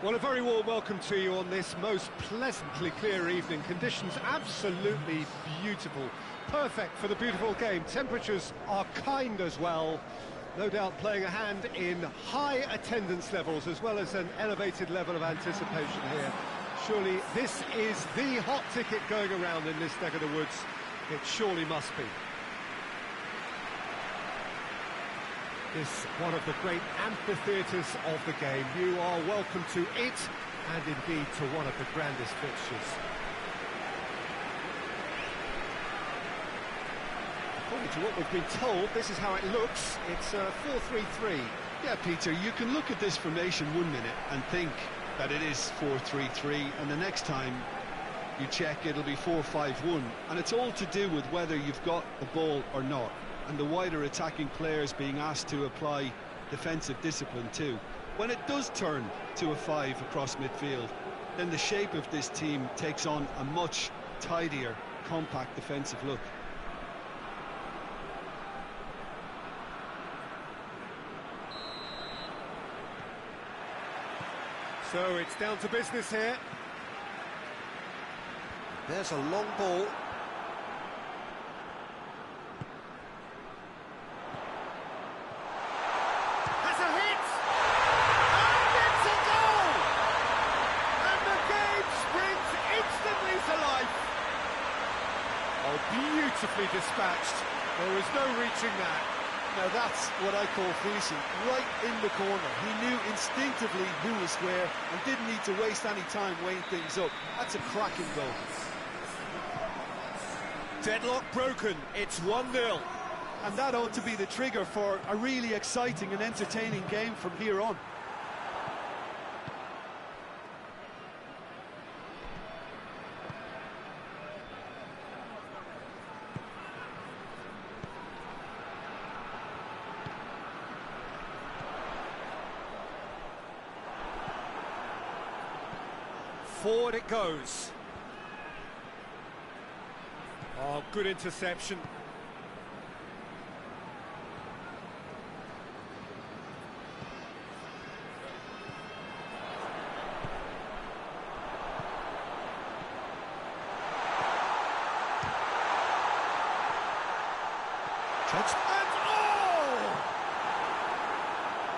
Well, a very warm welcome to you on this most pleasantly clear evening. Conditions absolutely beautiful. Perfect for the beautiful game. Temperatures are kind as well. No doubt playing a hand in high attendance levels as well as an elevated level of anticipation here. Surely this is the hot ticket going around in this neck of the woods. It surely must be. This one of the great amphitheatres of the game. You are welcome to it, and indeed to one of the grandest fixtures. According to what we've been told, this is how it looks. It's 4-3-3. Yeah, Peter, you can look at this formation 1 minute and think that it is 4-3-3, and the next time you check, it'll be 4-5-1. And it's all to do with whether you've got the ball or not, and the wider attacking players being asked to apply defensive discipline too. When it does turn to a 5 across midfield, then the shape of this team takes on a much tidier, compact defensive look. So it's down to business here. There's a long ball. Beautifully dispatched. There was no reaching that. Now that's what I call finishing, right in the corner. He knew instinctively who was square and didn't need to waste any time weighing things up. That's a cracking goal. Deadlock broken, it's 1-0. And that ought to be the trigger for a really exciting and entertaining game from here on. Forward it goes. Oh, good interception.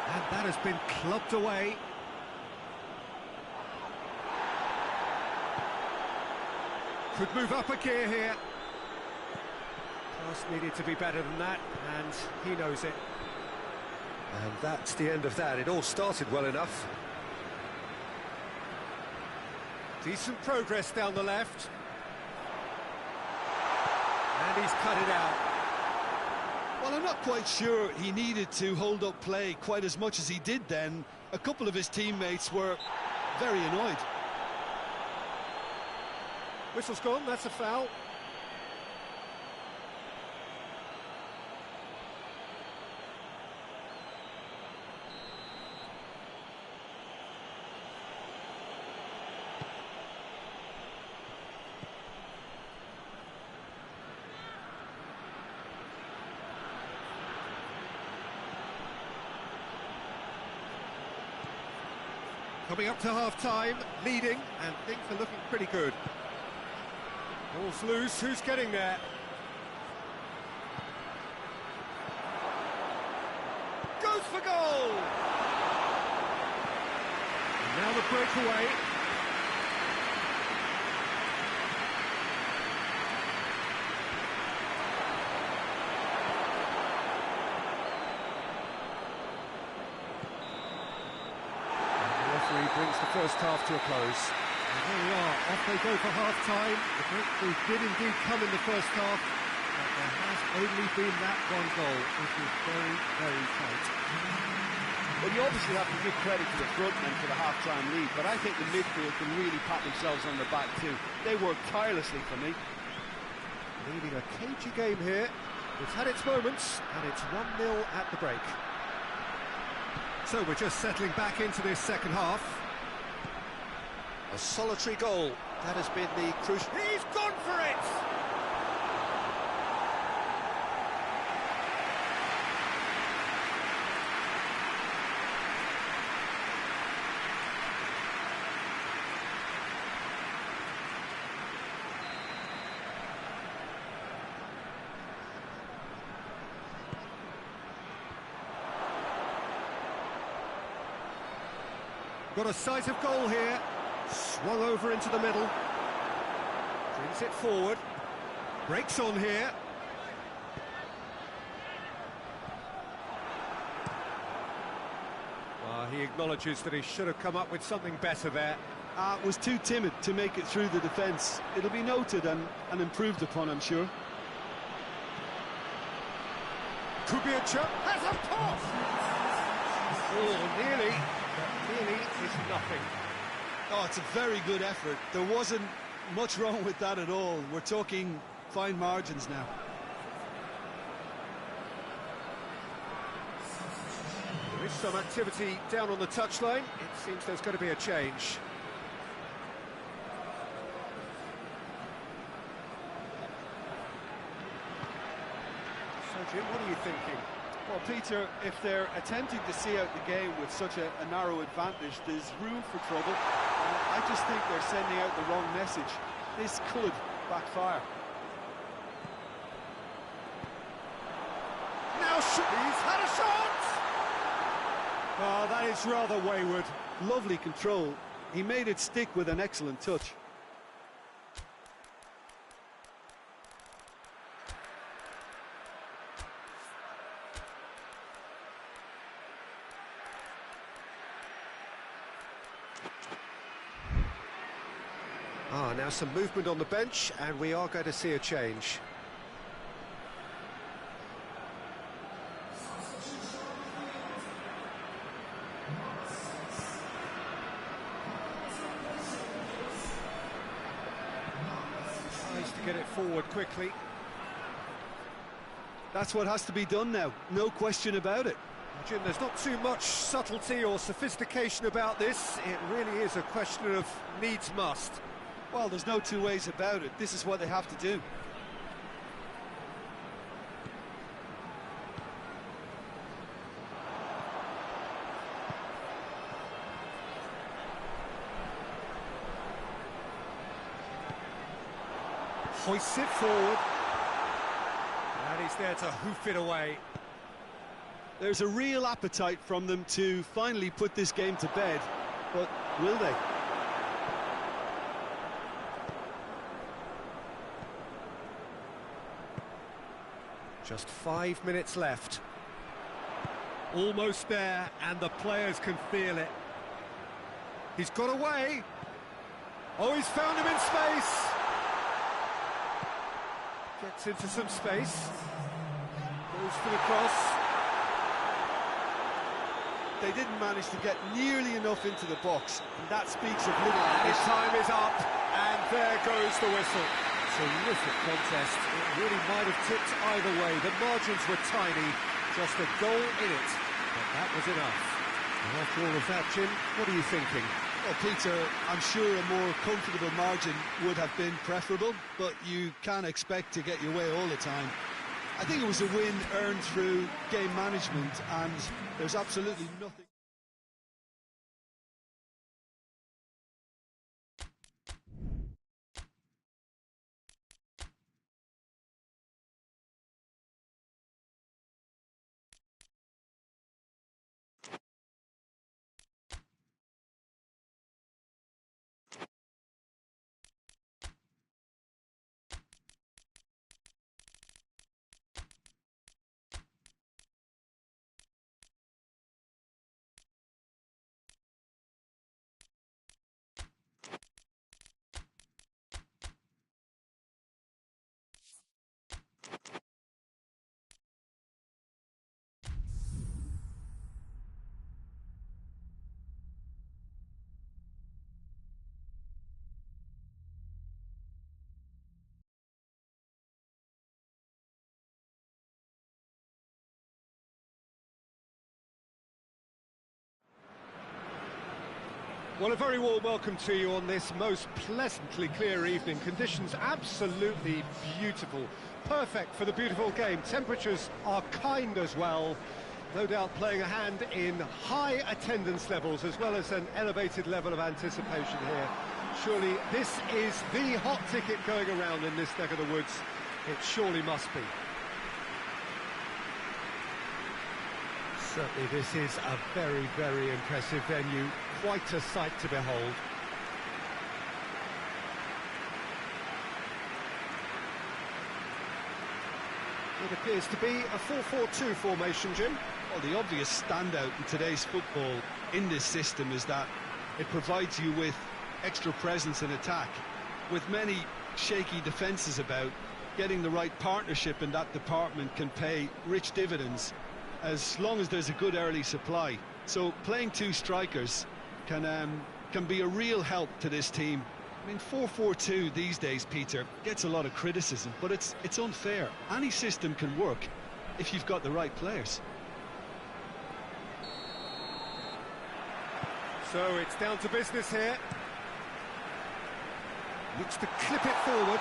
And that has been clubbed away. Could move up a gear here. Pass needed to be better than that, and he knows it. And that's the end of that. It all started well enough. Decent progress down the left. And he's cut it out. Well, I'm not quite sure he needed to hold up play quite as much as he did then. A couple of his teammates were very annoyed. Whistle's gone, that's a foul. Coming up to half-time, leading, and things are looking pretty good. Ball's loose, who's getting there? Goes for goal! And now the breakaway. And the referee brings the first half to a close. And there we are, off they go for half-time. The breakthrough did indeed come in the first half, but there has only been that one goal, which was very, very tight. Well, you obviously have to give credit to the front men for the half-time lead, but I think the midfield can really pat themselves on the back too. They worked tirelessly for me. Leading a cagey game here. It's had its moments, and it's 1-0 at the break. So we're just settling back into this second half. A solitary goal, that has been the crucial... He's gone for it! Got a sight of goal here. Swung over into the middle. Brings it forward. Breaks on here. He acknowledges that he should have come up with something better there. Was too timid to make it through the defence. It'll be noted and improved upon, I'm sure. Kubica has a pass! Oh, nearly, but nearly is nothing. Oh, it's a very good effort. There wasn't much wrong with that at all. We're talking fine margins now. There is some activity down on the touchline. It seems there's going to be a change. So, Jim, what are you thinking? Well, Peter, if they're attempting to see out the game with such a narrow advantage, there's room for trouble. I just think they're sending out the wrong message. This could backfire. Now he's had a shot! Oh, that is rather wayward. Lovely control. He made it stick with an excellent touch. Now some movement on the bench, and we are going to see a change. Tries to get it forward quickly. That's what has to be done now, no question about it. Jim, there's not too much subtlety or sophistication about this. It really is a question of needs must. Well, there's no two ways about it. This is what they have to do. Hoists it forward. And he's there to hoof it away. There's a real appetite from them to finally put this game to bed, but will they? Just 5 minutes left. Almost there, and the players can feel it. He's got away. Oh, he's found him in space. Gets into some space. Goes for the cross. They didn't manage to get nearly enough into the box, and that speaks of little. His time is up, and there goes the whistle. Terrific contest. It really might have tipped either way. The margins were tiny, just a goal in it, but that was enough. And after all of that, Jim, what are you thinking? Well, Peter, I'm sure a more comfortable margin would have been preferable, but you can't expect to get your way all the time. I think it was a win earned through game management, and there's absolutely nothing. Well, a very warm welcome to you on this most pleasantly clear evening. Conditions absolutely beautiful. Perfect for the beautiful game. Temperatures are kind as well. No doubt playing a hand in high attendance levels as well as an elevated level of anticipation here. Surely this is the hot ticket going around in this neck of the woods. It surely must be. Certainly this is a very, very impressive venue. Quite a sight to behold. It appears to be a 4-4-2 formation, Jim. Well, the obvious standout in today's football in this system is that it provides you with extra presence in attack. With many shaky defences about, getting the right partnership in that department can pay rich dividends as long as there's a good early supply. So playing two strikers can be a real help to this team. I mean, 4-4-2 these days, Peter, gets a lot of criticism, but it's unfair. Any system can work if you've got the right players. So it's down to business here. Looks to clip it forward.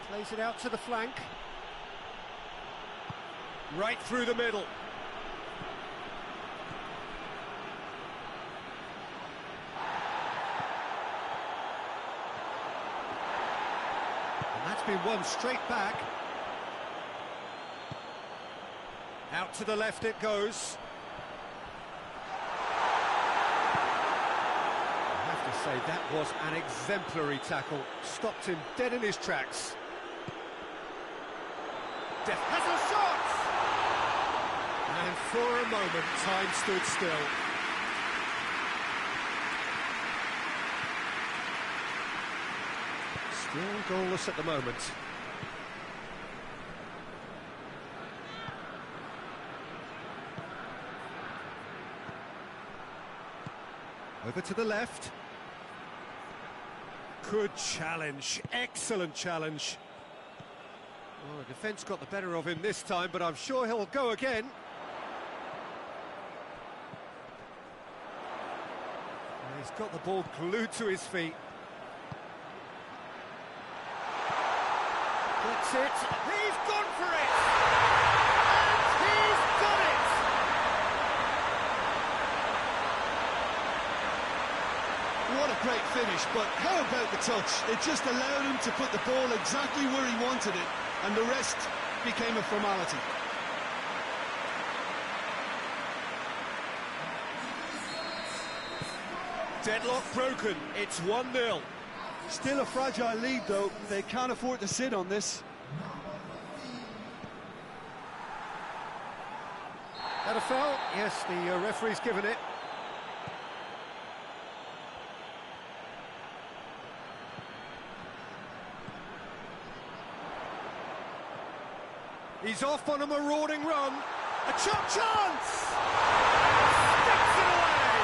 Plays it out to the flank. Right through the middle. And that's been won straight back. Out to the left it goes. I have to say that was an exemplary tackle. Stopped him dead in his tracks. Def has a shot! And for a moment, time stood still. Still goalless at the moment. Over to the left. Good challenge, excellent challenge. Oh, the defence got the better of him this time, but I'm sure he'll go again. And he's got the ball glued to his feet. That's it. He's gone for it! And he's done it! What a great finish, but how about the touch? It just allowed him to put the ball exactly where he wanted it, and the rest became a formality. Deadlock broken, it's 1-0. Still a fragile lead, though. They can't afford to sit on this. That a foul? Yes, the referee's given it. He's off on a marauding run. A chance! Sticks it away!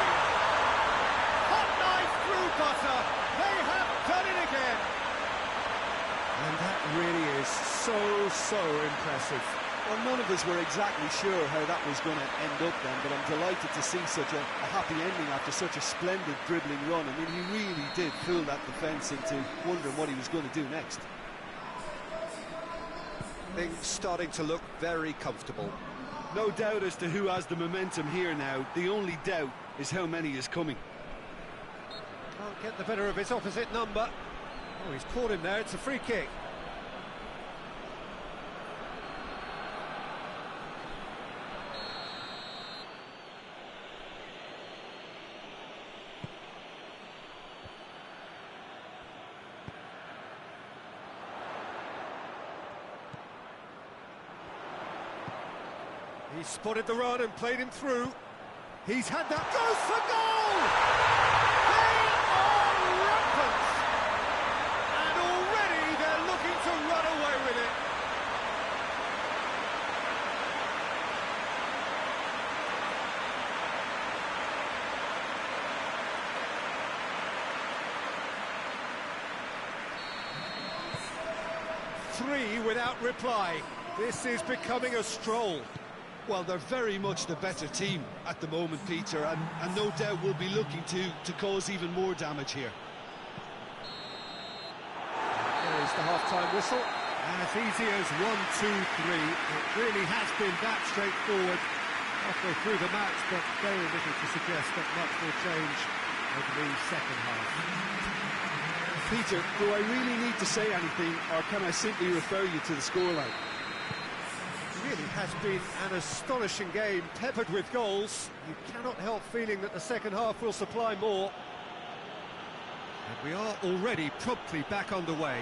Hot knife through butter. They have done it again. And that really is so impressive. Well, none of us were exactly sure how that was going to end up then, but I'm delighted to see such a happy ending after such a splendid dribbling run. I mean, he really did fool that defence into wondering what he was going to do next. Things starting to look very comfortable. No doubt as to who has the momentum here now. The only doubt is how many is coming. Can't get the better of his opposite number. Oh, he's caught him there. It's a free kick. He spotted the run and played him through. He's had that. Goes for goal! They are rampant! And already they're looking to run away with it. Three without reply. This is becoming a stroll. Well, they're very much the better team at the moment, Peter, and no doubt will be looking to cause even more damage here. There is the half-time whistle. As easy as 1, 2, 3. It really has been that straightforward halfway through the match, but very little to suggest that much will change over the second half. Peter, do I really need to say anything, or can I simply refer you to the scoreline? It really has been an astonishing game, peppered with goals. You cannot help feeling that the second half will supply more. And we are already promptly back underway.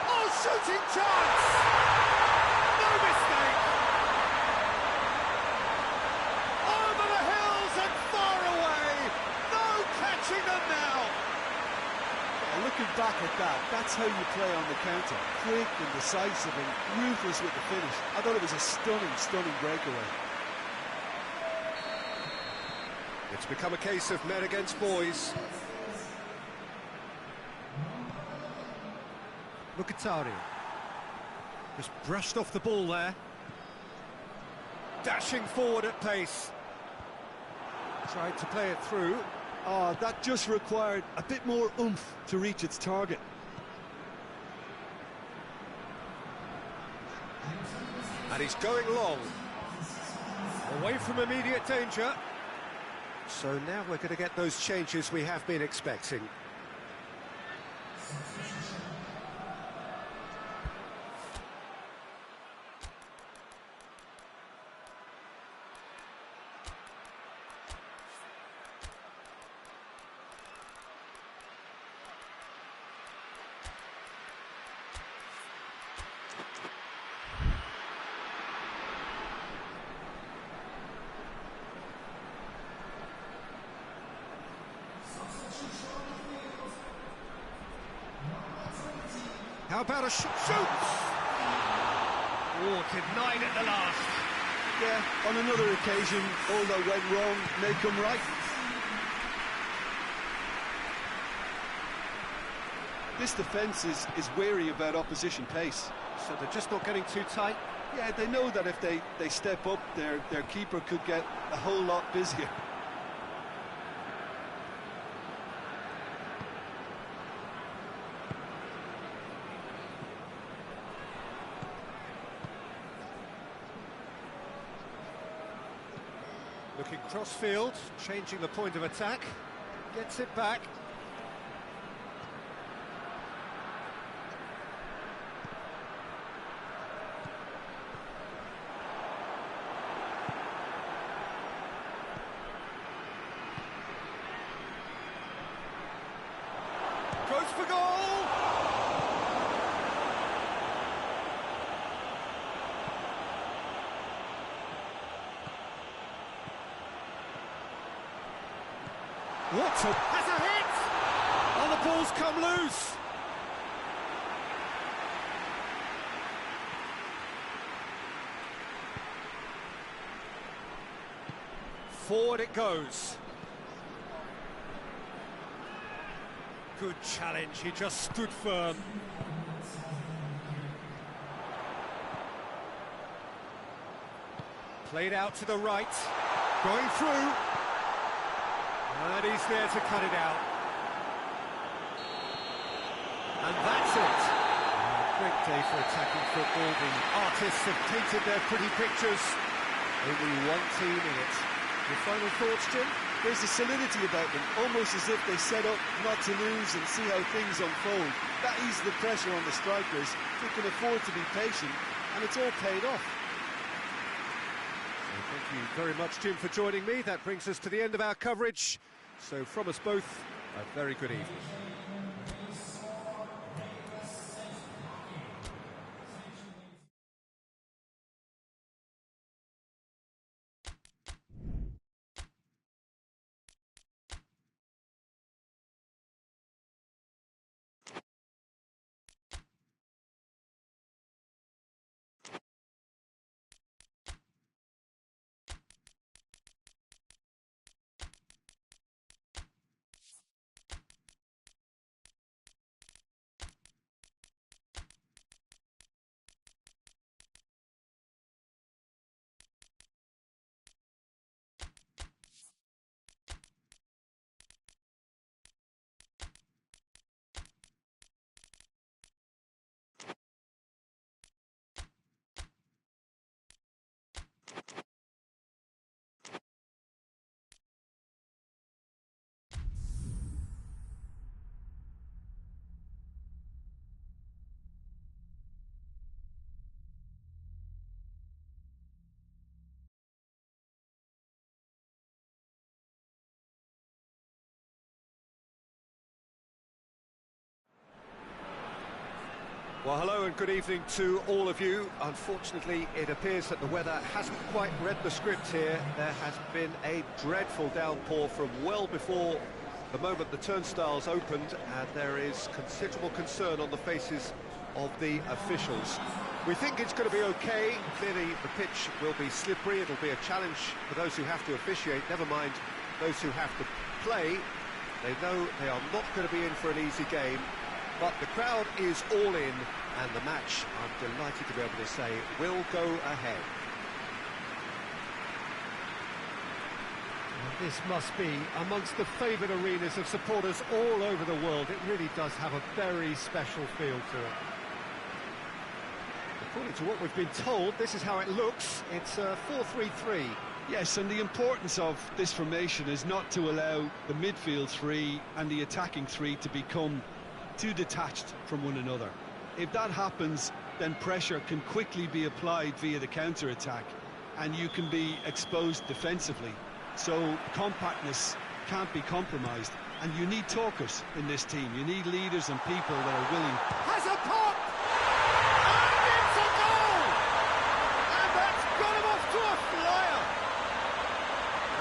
Oh, shooting chance! No mistake! Over the hills and far away! No catching them now! Looking back at that, that's how you play on the counter. Quick and decisive and ruthless with the finish. I thought it was a stunning breakaway. It's become a case of men against boys. Mkhitaryan. Just brushed off the ball there. Dashing forward at pace. Tried to play it through. Oh, that just required a bit more oomph to reach its target. And he's going long. Away from immediate danger. So now we're going to get those changes we have been expecting. How about a shoots? Oh, denied at the last. Yeah, on another occasion, all that went wrong may come right. This defence is wary about opposition pace. So they're just not getting too tight? Yeah, they know that if they step up, their keeper could get a whole lot busier. Looking cross-field, changing the point of attack, gets it back. Goes for goal! Has a hit! And the ball's come loose! Forward it goes. Good challenge, he just stood firm. Played out to the right, going through. And he's there to cut it out. And that's it. Great day for attacking football. The artists have painted their pretty pictures. Only one team in it. Your final thoughts, Jim? There's a solidity about them, almost as if they set up not to lose and see how things unfold. That eases the pressure on the strikers, who can afford to be patient, and it's all paid off. Thank you very much, Jim, for joining me. That brings us to the end of our coverage. So from us both, a very good evening. Well, hello and good evening to all of you. Unfortunately, it appears that the weather hasn't quite read the script here. There has been a dreadful downpour from well before the moment the turnstiles opened, and there is considerable concern on the faces of the officials. We think it's going to be okay. Clearly, the pitch will be slippery. It'll be a challenge for those who have to officiate, never mind those who have to play. They know they are not going to be in for an easy game. But the crowd is all in, and the match, I'm delighted to be able to say, will go ahead. This must be amongst the favoured arenas of supporters all over the world. It really does have a very special feel to it. According to what we've been told, this is how it looks. It's a 4-3-3. Yes, and the importance of this formation is not to allow the midfield three and the attacking three to become too detached from one another. If that happens, then pressure can quickly be applied via the counter-attack, and you can be exposed defensively. So compactness can't be compromised, and you need talkers in this team. You need leaders and people that are willing. Has a pop! And it's a goal! And that's got him off to a flyer!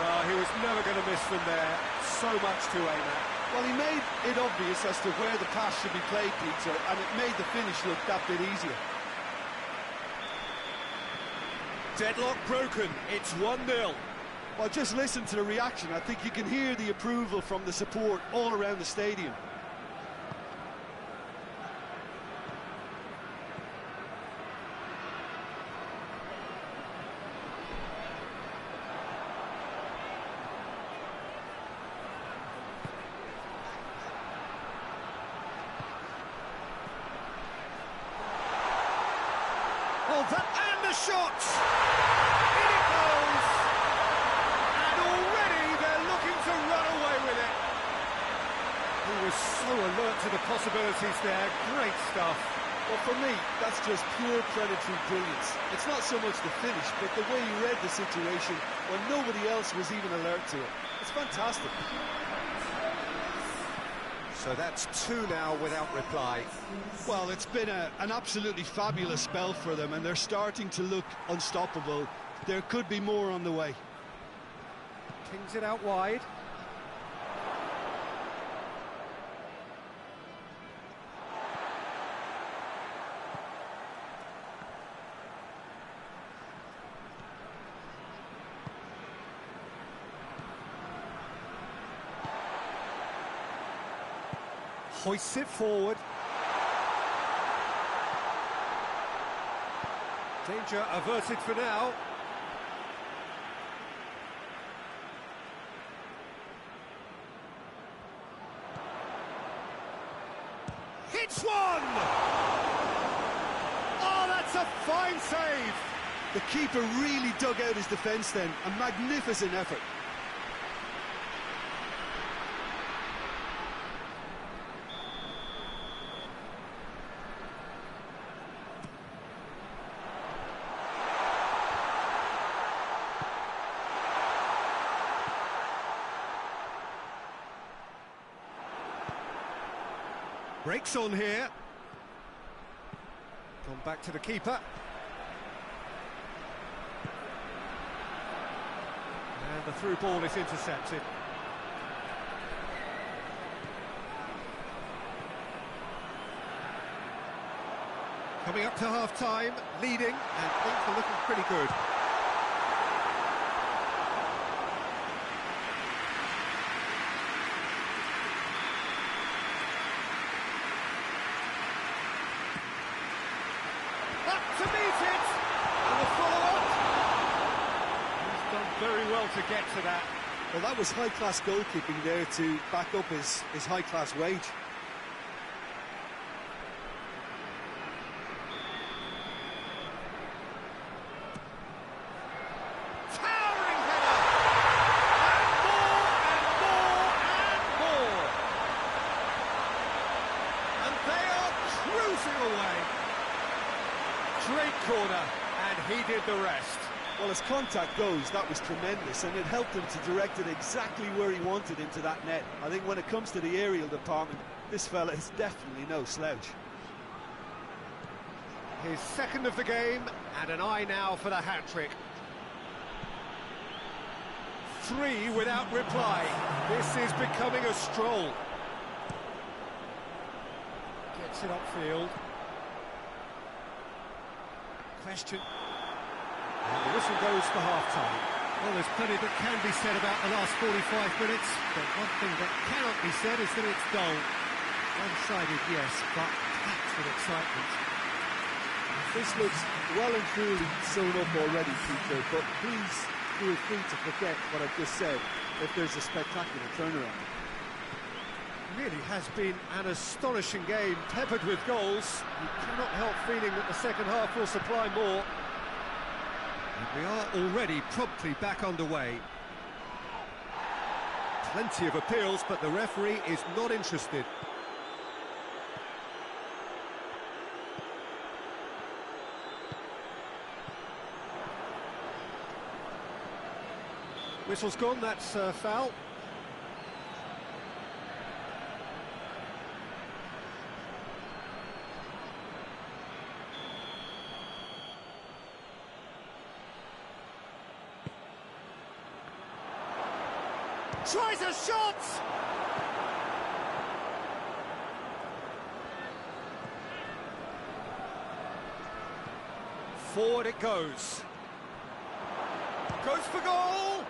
Oh, he was never going to miss them there. So much to aim at. Well, he made it obvious as to where the pass should be played, Peter, and it made the finish look that bit easier. Deadlock broken, it's 1-0. Well, just listen to the reaction. I think you can hear the approval from the support all around the stadium. And the shot! In it goes! And already they're looking to run away with it. He was so alert to the possibilities there. Great stuff. Well, for me, that's just pure predatory brilliance. It's not so much the finish, but the way he read the situation when nobody else was even alert to it. It's fantastic. So that's 2 now without reply. Well, it's been an absolutely fabulous spell for them, and they're starting to look unstoppable. There could be more on the way. Kings it out wide. Hoists it forward. Danger averted for now. Hits one! Oh, that's a fine save! The keeper really dug out his defence then. A magnificent effort. Breaks on here. Gone back to the keeper. And the through ball is intercepted. Coming up to half-time, leading, and things are looking pretty good. To meet it, and the follow-up. He's done very well to get to that. Well, that was high-class goalkeeping there to back up his high-class wage. Towering header! And more, and more, and more! And they are cruising away. Great corner, and he did the rest. Well, as contact goes, that was tremendous, and it helped him to direct it exactly where he wanted into that net. I think when it comes to the aerial department, this fella is definitely no slouch. His second of the game, and an eye now for the hat-trick. 3 without reply. This is becoming a stroll. Gets it upfield. Question. And the whistle goes for half-time. Well, there's plenty that can be said about the last 45 minutes, but one thing that cannot be said is that it's dull. One-sided, yes, but packed with excitement. This looks well and truly sewn up already, Peter, but please feel free to forget what I've just said if there's a spectacular turnaround. Really has been an astonishing game, peppered with goals. You cannot help feeling that the second half will supply more. And we are already promptly back underway. Plenty of appeals, but the referee is not interested. Whistle's gone, that's foul. Tries a shot! Forward it goes. Goes for goal!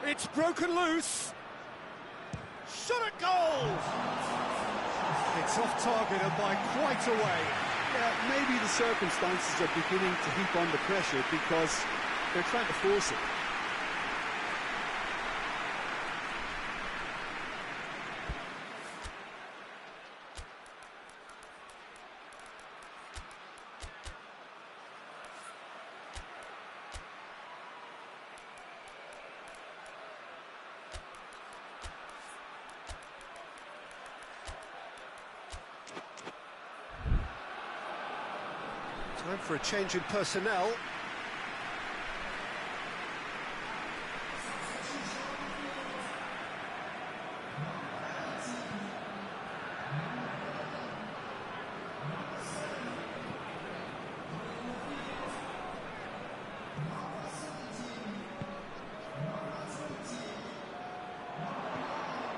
It's broken loose. Shot at goal! It's off target and by quite a way. Yeah, maybe the circumstances are beginning to heap on the pressure because they're trying to force it. Time for a change in personnel.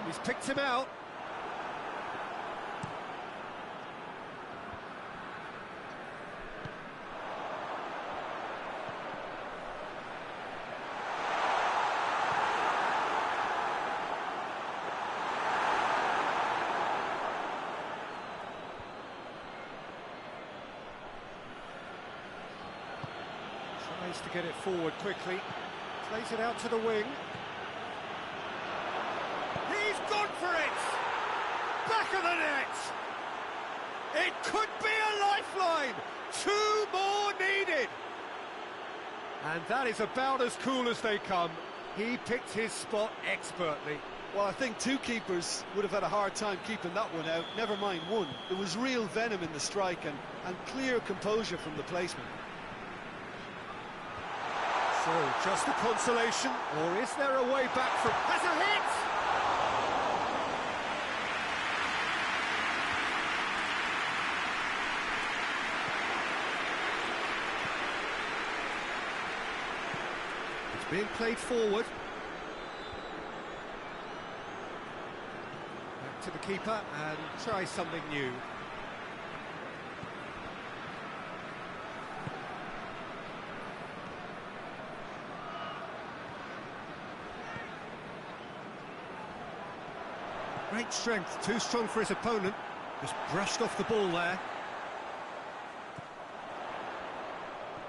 He's picked him out. To get it forward quickly, plays it out to the wing. He's gone for it! Back of the net! It could be a lifeline! 2 more needed! And that is about as cool as they come. He picked his spot expertly. Well, I think 2 keepers would have had a hard time keeping that one out, never mind 1. There was real venom in the strike and clear composure from the placement. So, just a consolation, or is there a way back from... Has a hit! It's being played forward. Back to the keeper and try something new. Great strength, too strong for his opponent. Just brushed off the ball there.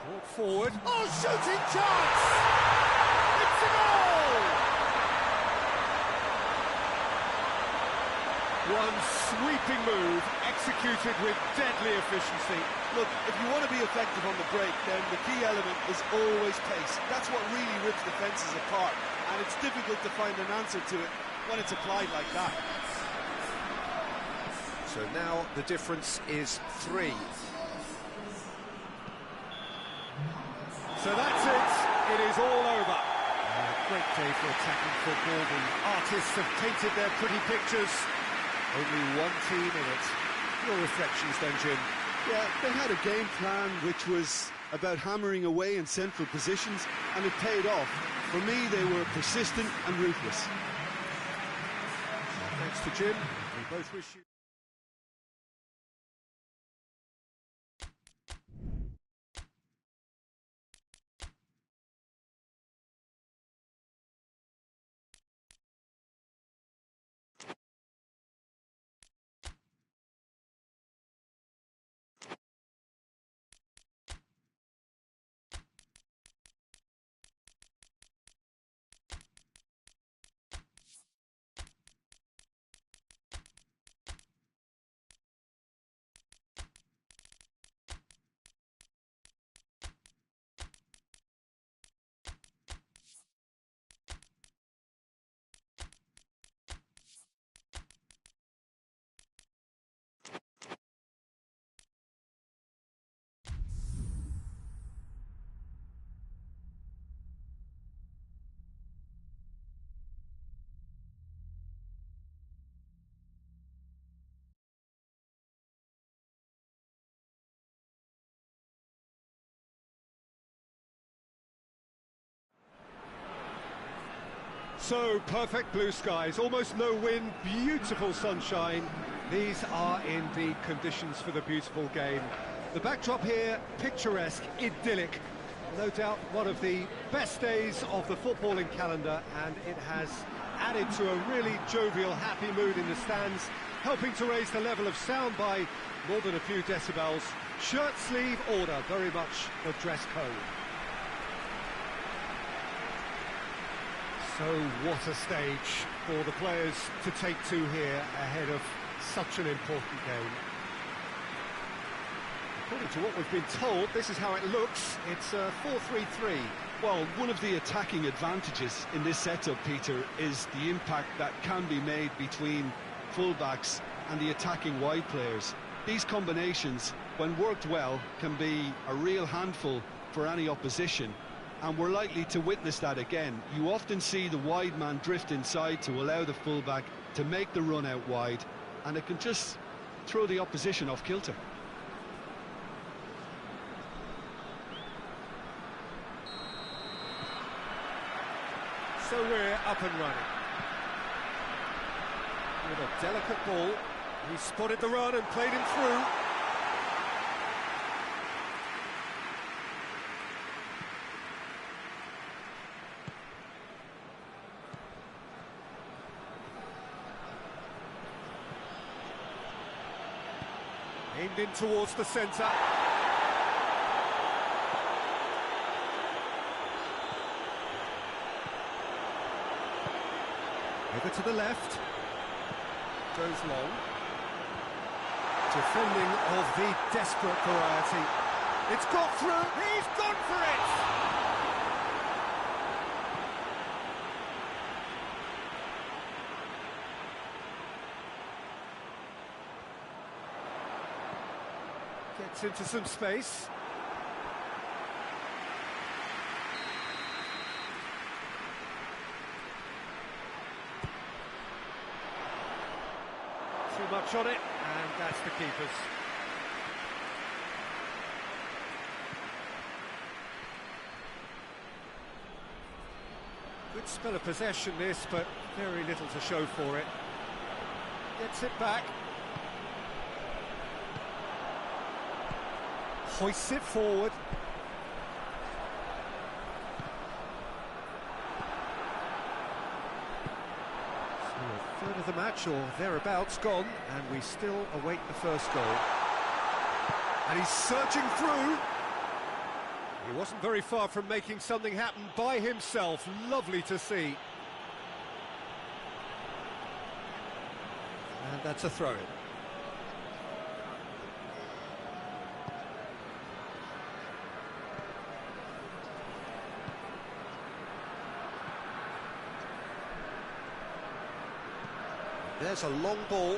Brought forward. Oh, shooting chance! It's a goal! One sweeping move, executed with deadly efficiency. Look, if you want to be effective on the break, then the key element is always pace. That's what really rips defences apart, and it's difficult to find an answer to it when it's applied like that. So now the difference is 3. So that's it. It is all over. A great day for attacking football. The artists have painted their pretty pictures. Only one team in it. Your reflections then, Jim? Yeah, they had a game plan which was about hammering away in central positions, and it paid off. For me, they were persistent and ruthless. Thanks to Jim. We both wish you... So, perfect blue skies, almost no wind, beautiful sunshine. These are indeed conditions for the beautiful game. The backdrop here, picturesque, idyllic. No doubt one of the best days of the footballing calendar, and it has added to a really jovial, happy mood in the stands, helping to raise the level of sound by more than a few decibels. Shirt sleeve order, very much the dress code. So what a stage for the players to take to here ahead of such an important game. According to what we've been told, this is how it looks. It's a 4-3-3. Well, one of the attacking advantages in this setup, Peter, is the impact that can be made between fullbacks and the attacking wide players. These combinations, when worked well, can be a real handful for any opposition. And we're likely to witness that again. You often see the wide man drift inside to allow the fullback to make the run out wide, and it can just throw the opposition off kilter. So we're up and running. With a delicate ball, he spotted the run and played him through. Aimed in towards the centre. Over to the left. Goes long. Defending of the desperate variety. It's got through. He's gone for it! Gets into some space. Too much on it, and that's the keeper's. Good spell of possession this, but very little to show for it. Gets it back. Hoists it forward. So a third of the match, or thereabouts, gone, and we still await the first goal. And he's searching through. He wasn't very far from making something happen by himself. Lovely to see. And that's a throw-in. There's a long ball.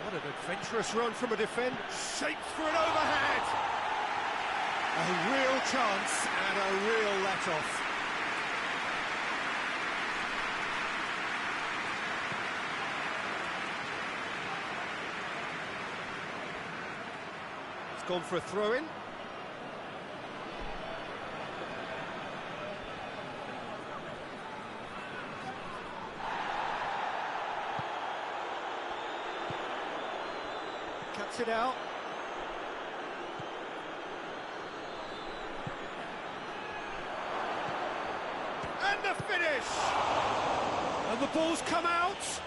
What an adventurous run from a defender. Shapes for an overhead. A real chance and a real let-off. gone for a throw-in. Cuts it out. And the finish! And the ball's come out.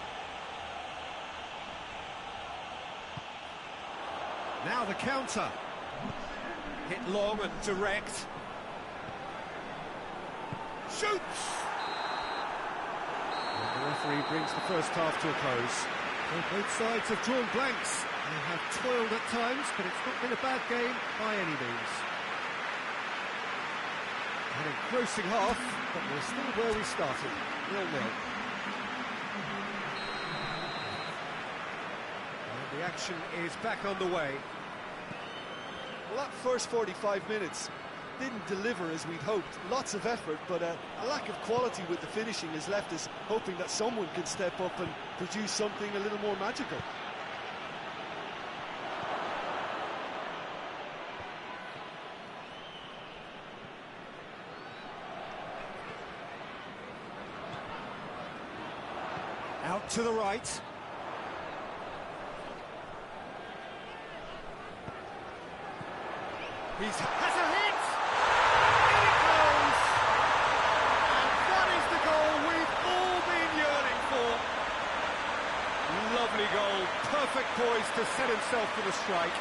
Now the counter. Hit long and direct. Shoots! And the referee brings the first half to a close. Well, both sides have drawn blanks. They have toiled at times, but it's not been a bad game by any means. An engrossing half, but we're still where we started, 0-0. And the action is back on the way. Well, that first 45 minutes didn't deliver as we'd hoped. Lots of effort, but a lack of quality with the finishing has left us hoping that someone could step up and produce something a little more magical. Out to the right. Has a hit! In it goes! And that is the goal we've all been yearning for. Lovely goal, perfect poise to set himself for the strike.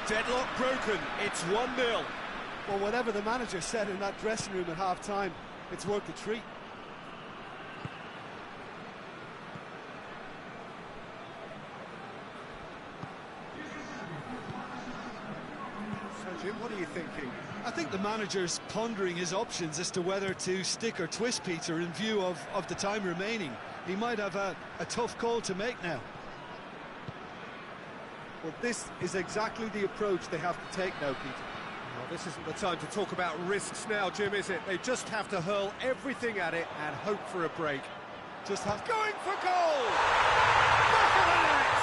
Deadlock broken, it's 1-0. Well, whatever the manager said in that dressing room at half-time, it's worth the treat. So, Jim, what are you thinking? I think the manager's pondering his options as to whether to stick or twist Peter in view of the time remaining. He might have a tough call to make now. Well, this is exactly the approach they have to take now, Peter. Well, this isn't the time to talk about risks now, Jim, is it? They just have to hurl everything at it and hope for a break. Just have going for goal! Back of the net!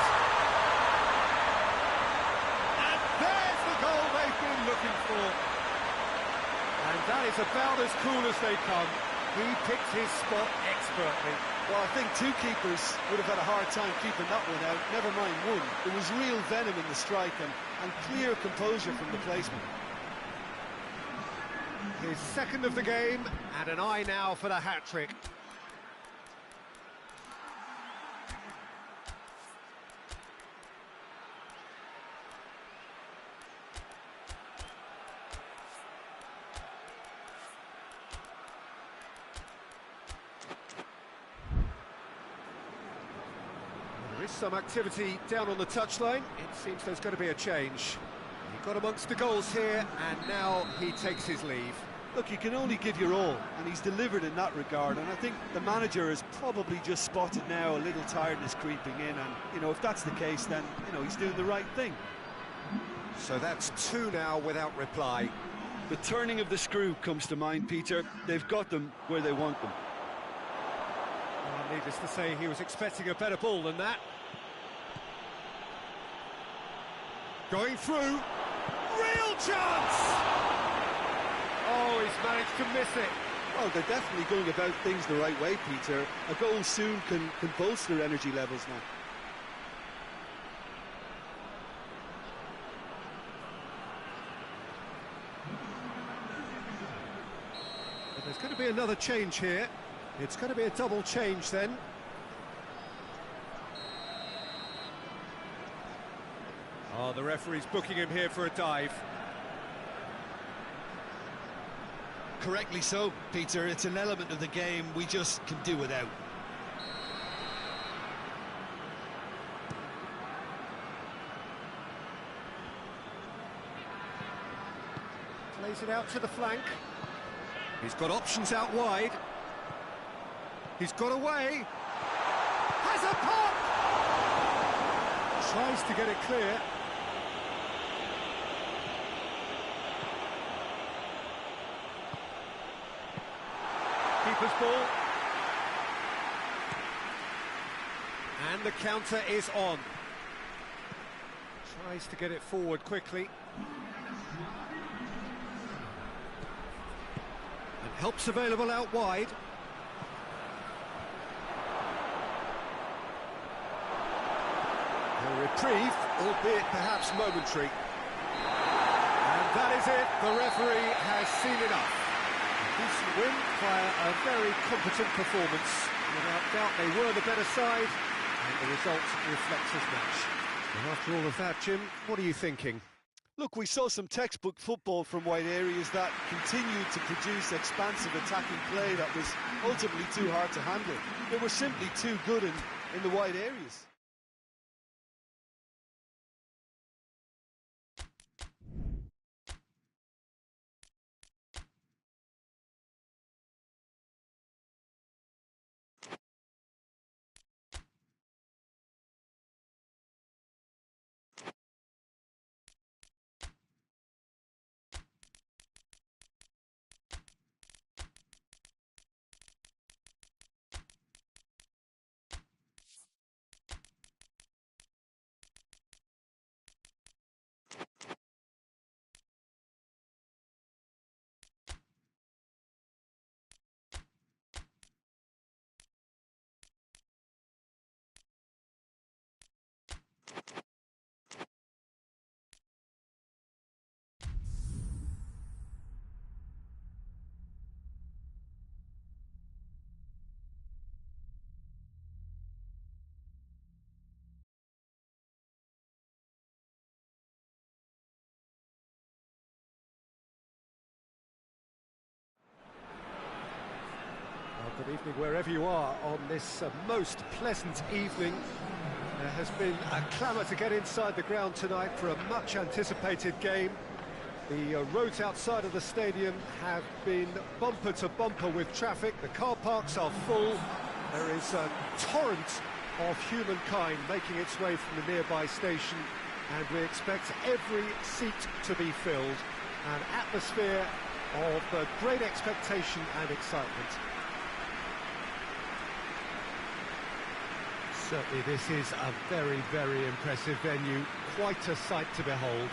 And there's the goal they've been looking for. And that is about as cool as they come. He picked his spot expertly. Well, I think two keepers would have had a hard time keeping that one out, never mind one. There was real venom in the strike and clear composure from the placement. His second of the game, and an eye now for the hat-trick. There is some activity down on the touchline. It seems there's going to be a change. He got amongst the goals here, and now he takes his leave. Look, you can only give your all, and he's delivered in that regard, and I think the manager has probably just spotted now a little tiredness creeping in, and, you know, if that's the case, then, you know, he's doing the right thing. So that's two now without reply. The turning of the screw comes to mind, Peter. They've got them where they want them. Well, needless to say, he was expecting a better ball than that. Going through. Real chance! Oh, he's managed to miss it. Well, they're definitely going about things the right way, Peter. A goal soon can bolster energy levels now. But there's going to be another change here. It's going to be a double change then. Oh, the referee's booking him here for a dive. Correctly so, Peter. It's an element of the game we just can do without. Plays it out to the flank. He's got options out wide. He's got away. Has a pop! Tries to get it clear. Keeper's ball. And the counter is on. Tries to get it forward quickly. And help's available out wide. A reprieve, albeit perhaps momentary. And that is it. The referee has seen enough. A decent win via a very competent performance. Without doubt, they were the better side, and the result reflects as much. And after all of that, Jim, what are you thinking? Look, we saw some textbook football from wide areas that continued to produce expansive attacking play that was ultimately too hard to handle. They were simply too good in the wide areas. Good evening wherever you are on this most pleasant evening. There has been a clamour to get inside the ground tonight for a much anticipated game. The roads outside of the stadium have been bumper to bumper with traffic. The car parks are full. There is a torrent of humankind making its way from the nearby station, and we expect every seat to be filled. An atmosphere of great expectation and excitement. Certainly this is a very, very impressive venue, quite a sight to behold.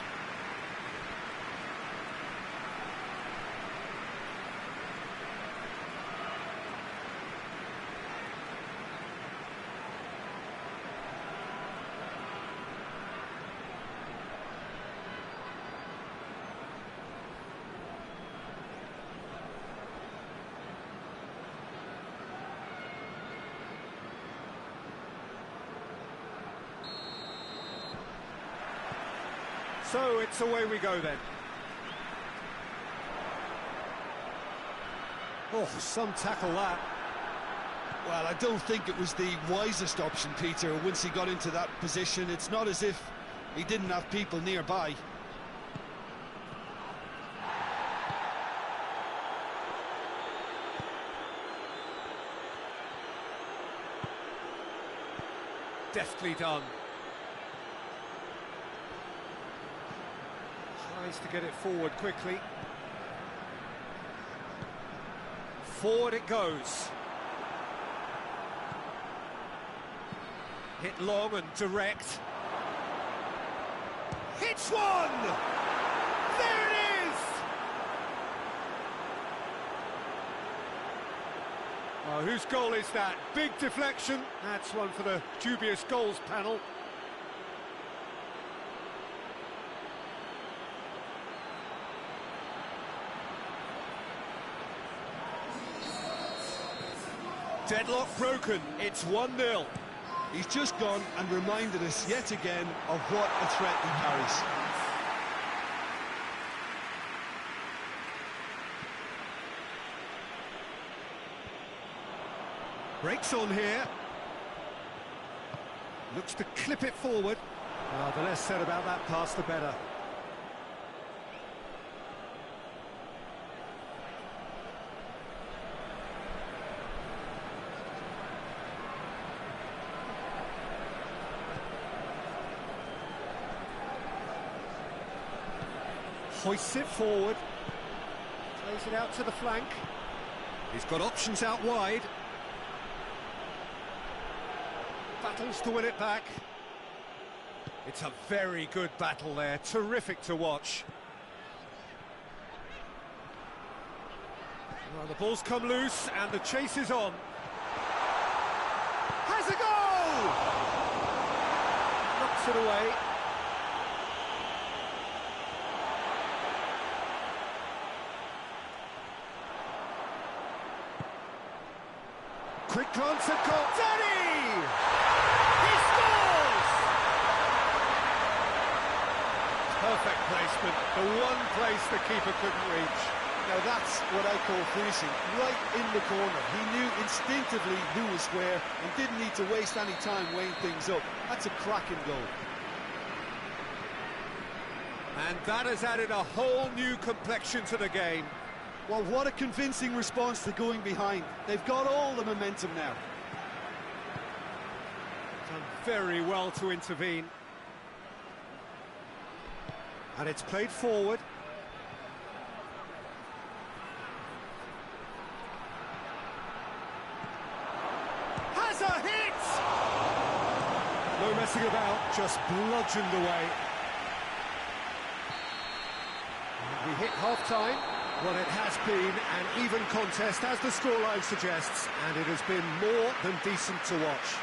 So it's away we go then. Oh, some tackle that. Well, I don't think it was the wisest option, Peter, once he got into that position. It's not as if he didn't have people nearby. Deftly done. Tries to get it forward quickly. Forward it goes. Hit long and direct. Hits one! There it is! Oh, whose goal is that? Big deflection. That's one for the dubious goals panel. Deadlock broken, it's 1-0. He's just gone and reminded us yet again of what a threat he carries. Breaks on here. Looks to clip it forward. Well, the less said about that pass, the better. Hoists it forward, plays it out to the flank. He's got options out wide. Battles to win it back. It's a very good battle there, terrific to watch. Well, the ball's come loose and the chase is on. Has a goal! Knocks it away. Quick glance at goal. ZENIT! He scores! Perfect placement, the one place the keeper couldn't reach. Now that's what I call finishing, right in the corner. He knew instinctively who was where and didn't need to waste any time weighing things up. That's a cracking goal. And that has added a whole new complexion to the game. Well, what a convincing response to going behind. They've got all the momentum now. Done very well to intervene. And it's played forward. Has a hit! No messing about, just bludgeoned away. And we hit half-time. Well, it has been an even contest, as the scoreline suggests, and it has been more than decent to watch.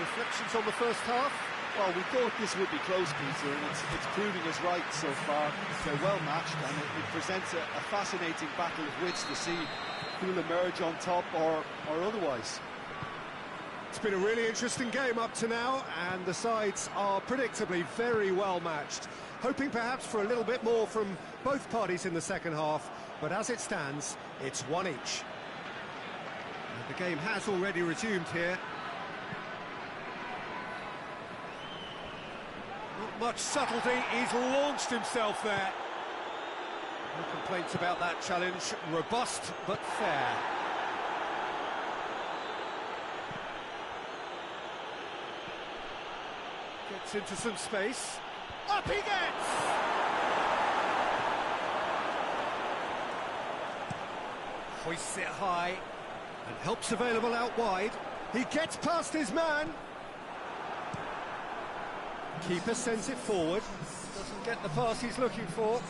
Reflections on the first half? Well, we thought this would be close, Peter, and it's proving us right so far. They're well matched, and it presents a fascinating battle of wits to see who'll emerge on top or otherwise. It's been a really interesting game up to now, and the sides are predictably very well matched. Hoping perhaps for a little bit more from both parties in the second half, but as it stands, it's one each. And the game has already resumed here. Not much subtlety, he's launched himself there. No complaints about that challenge, robust but fair. Gets into some space. Up he gets! Hoists it high and helps available out wide. He gets past his man. Keeper sends it forward. Doesn't get the pass he's looking for.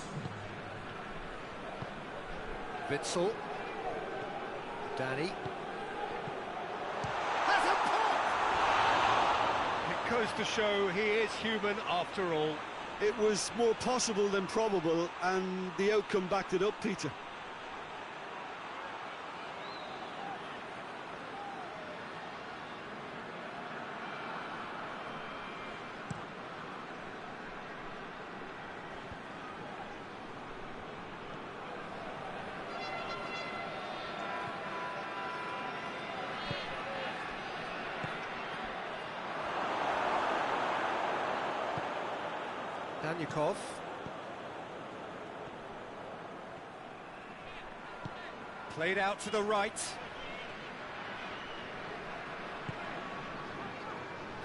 Witsel. Danny. Has a pop! It goes to show he is human after all. It was more possible than probable, and the outcome backed it up, Peter. Danyukov. Played out to the right.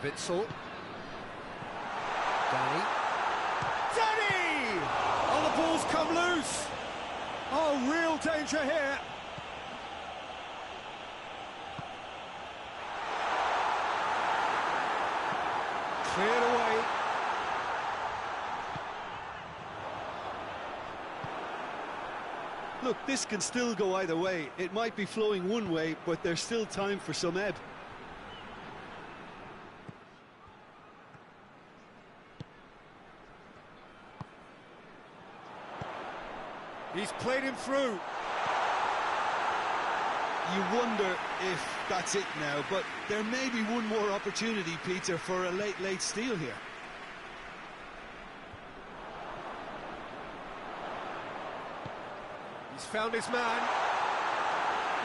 Witsel. Danny. Danny! Oh, the ball's come loose. Oh, real danger here. Cleared away. Look, this can still go either way. It might be flowing one way, but there's still time for some ebb. He's played him through. You wonder if that's it now, but there may be one more opportunity, Peter, for a late steal here. He's found his man.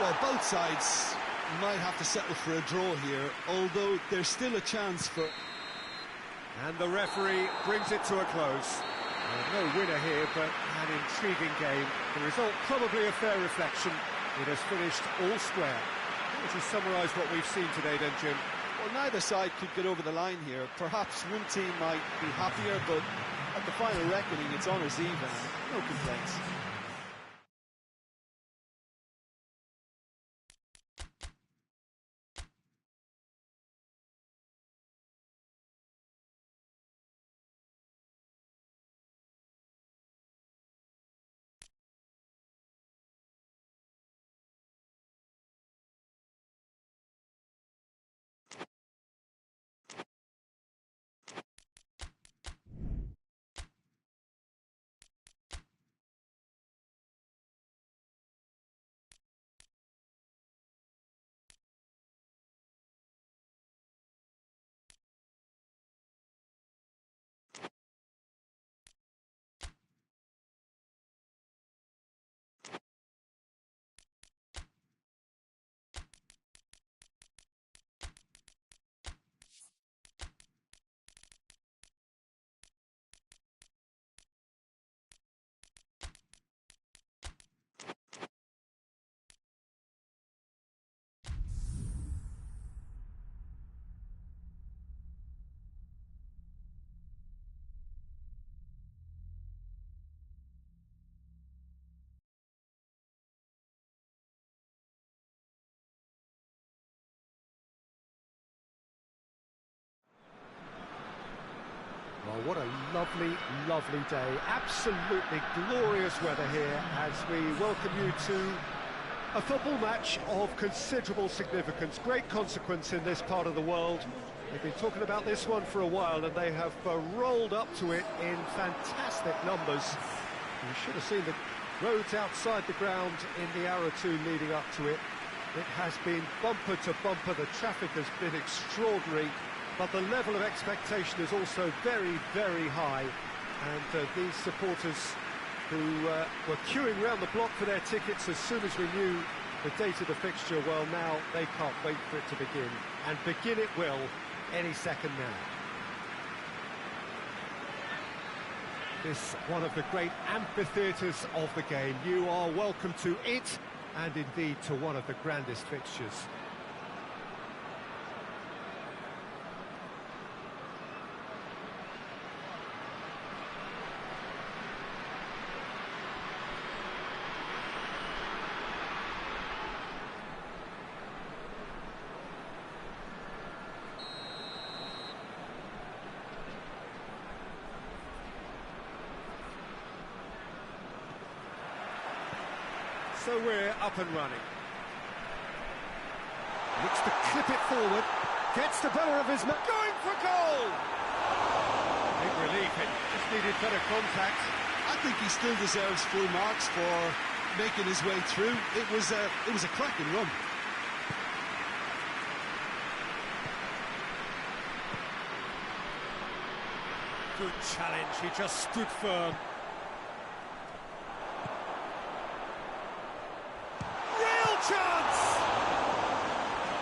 Well, both sides might have to settle for a draw here, although there's still a chance for... And the referee brings it to a close. No winner here, but an intriguing game. The result probably a fair reflection. It has finished all square. Would you summarise what we've seen today then, Jim? Well, neither side could get over the line here. Perhaps one team might be happier, but at the final reckoning, it's honours even. No complaints. lovely, lovely day. Absolutely glorious weather here as we welcome you to a football match of considerable significance, great consequence in this part of the world. They've been talking about this one for a while, and they have rolled up to it in fantastic numbers. You should have seen the roads outside the ground in the hour or two leading up to it. It has been bumper to bumper. The traffic has been extraordinary, but the level of expectation is also very, very high. And these supporters who were queuing around the block for their tickets as soon as we knew the date of the fixture, well, now they can't wait for it to begin. And begin it will any second now. This one of the great amphitheatres of the game. You are welcome to it, and indeed to one of the grandest fixtures. So we're up and running. Looks to clip it forward. Gets the better of his man. Going for goal! Big relief. It just needed better contact. I think he still deserves full marks for making his way through. It was a cracking run. Good challenge. He just stood firm. Chance!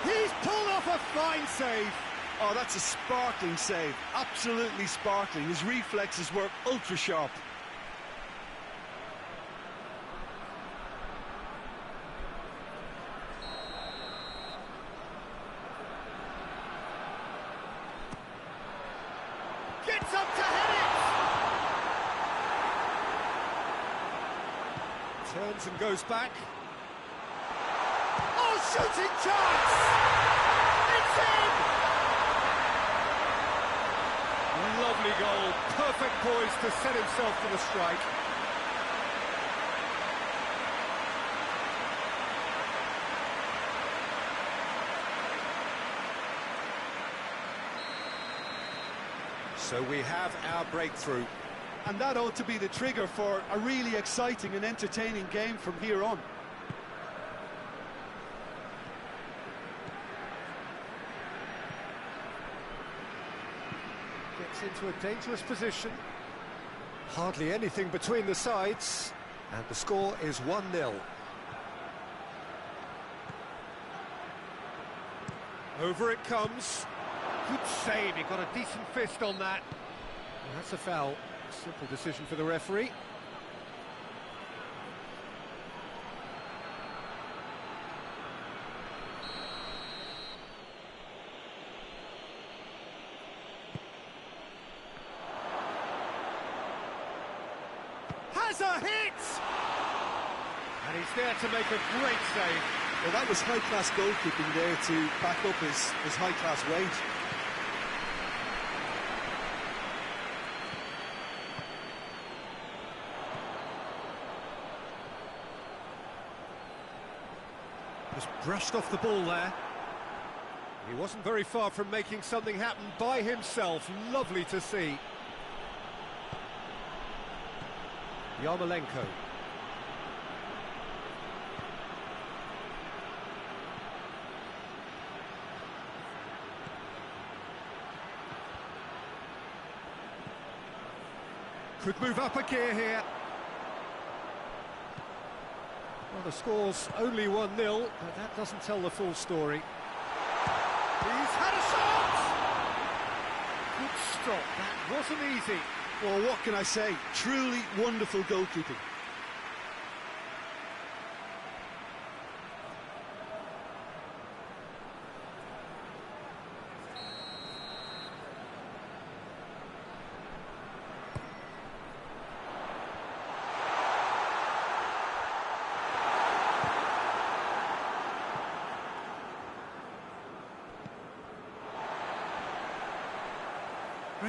He's pulled off a fine save. Oh, that's a sparkling save. Absolutely sparkling. His reflexes were ultra sharp. Gets up to head it! Turns and goes back. Shooting chance! It's in! Lovely goal, perfect poise to set himself for the strike. So we have our breakthrough. And that ought to be the trigger for a really exciting and entertaining game from here on. Into a dangerous position. Hardly anything between the sides, and the score is 1-0. Over it comes. Good save, he got a decent fist on that. Well, that's a foul. Simple decision for the referee. A hit! And he's there to make a great save. Well, that was high-class goalkeeping there to back up his high-class wage. Just brushed off the ball there. He wasn't very far from making something happen by himself. Lovely to see. Yarmolenko. Could move up a gear here. Well, the score's only 1-0, but that doesn't tell the full story. He's had a shot! Good stop, that wasn't easy. Well, what can I say? Truly wonderful goalkeeping.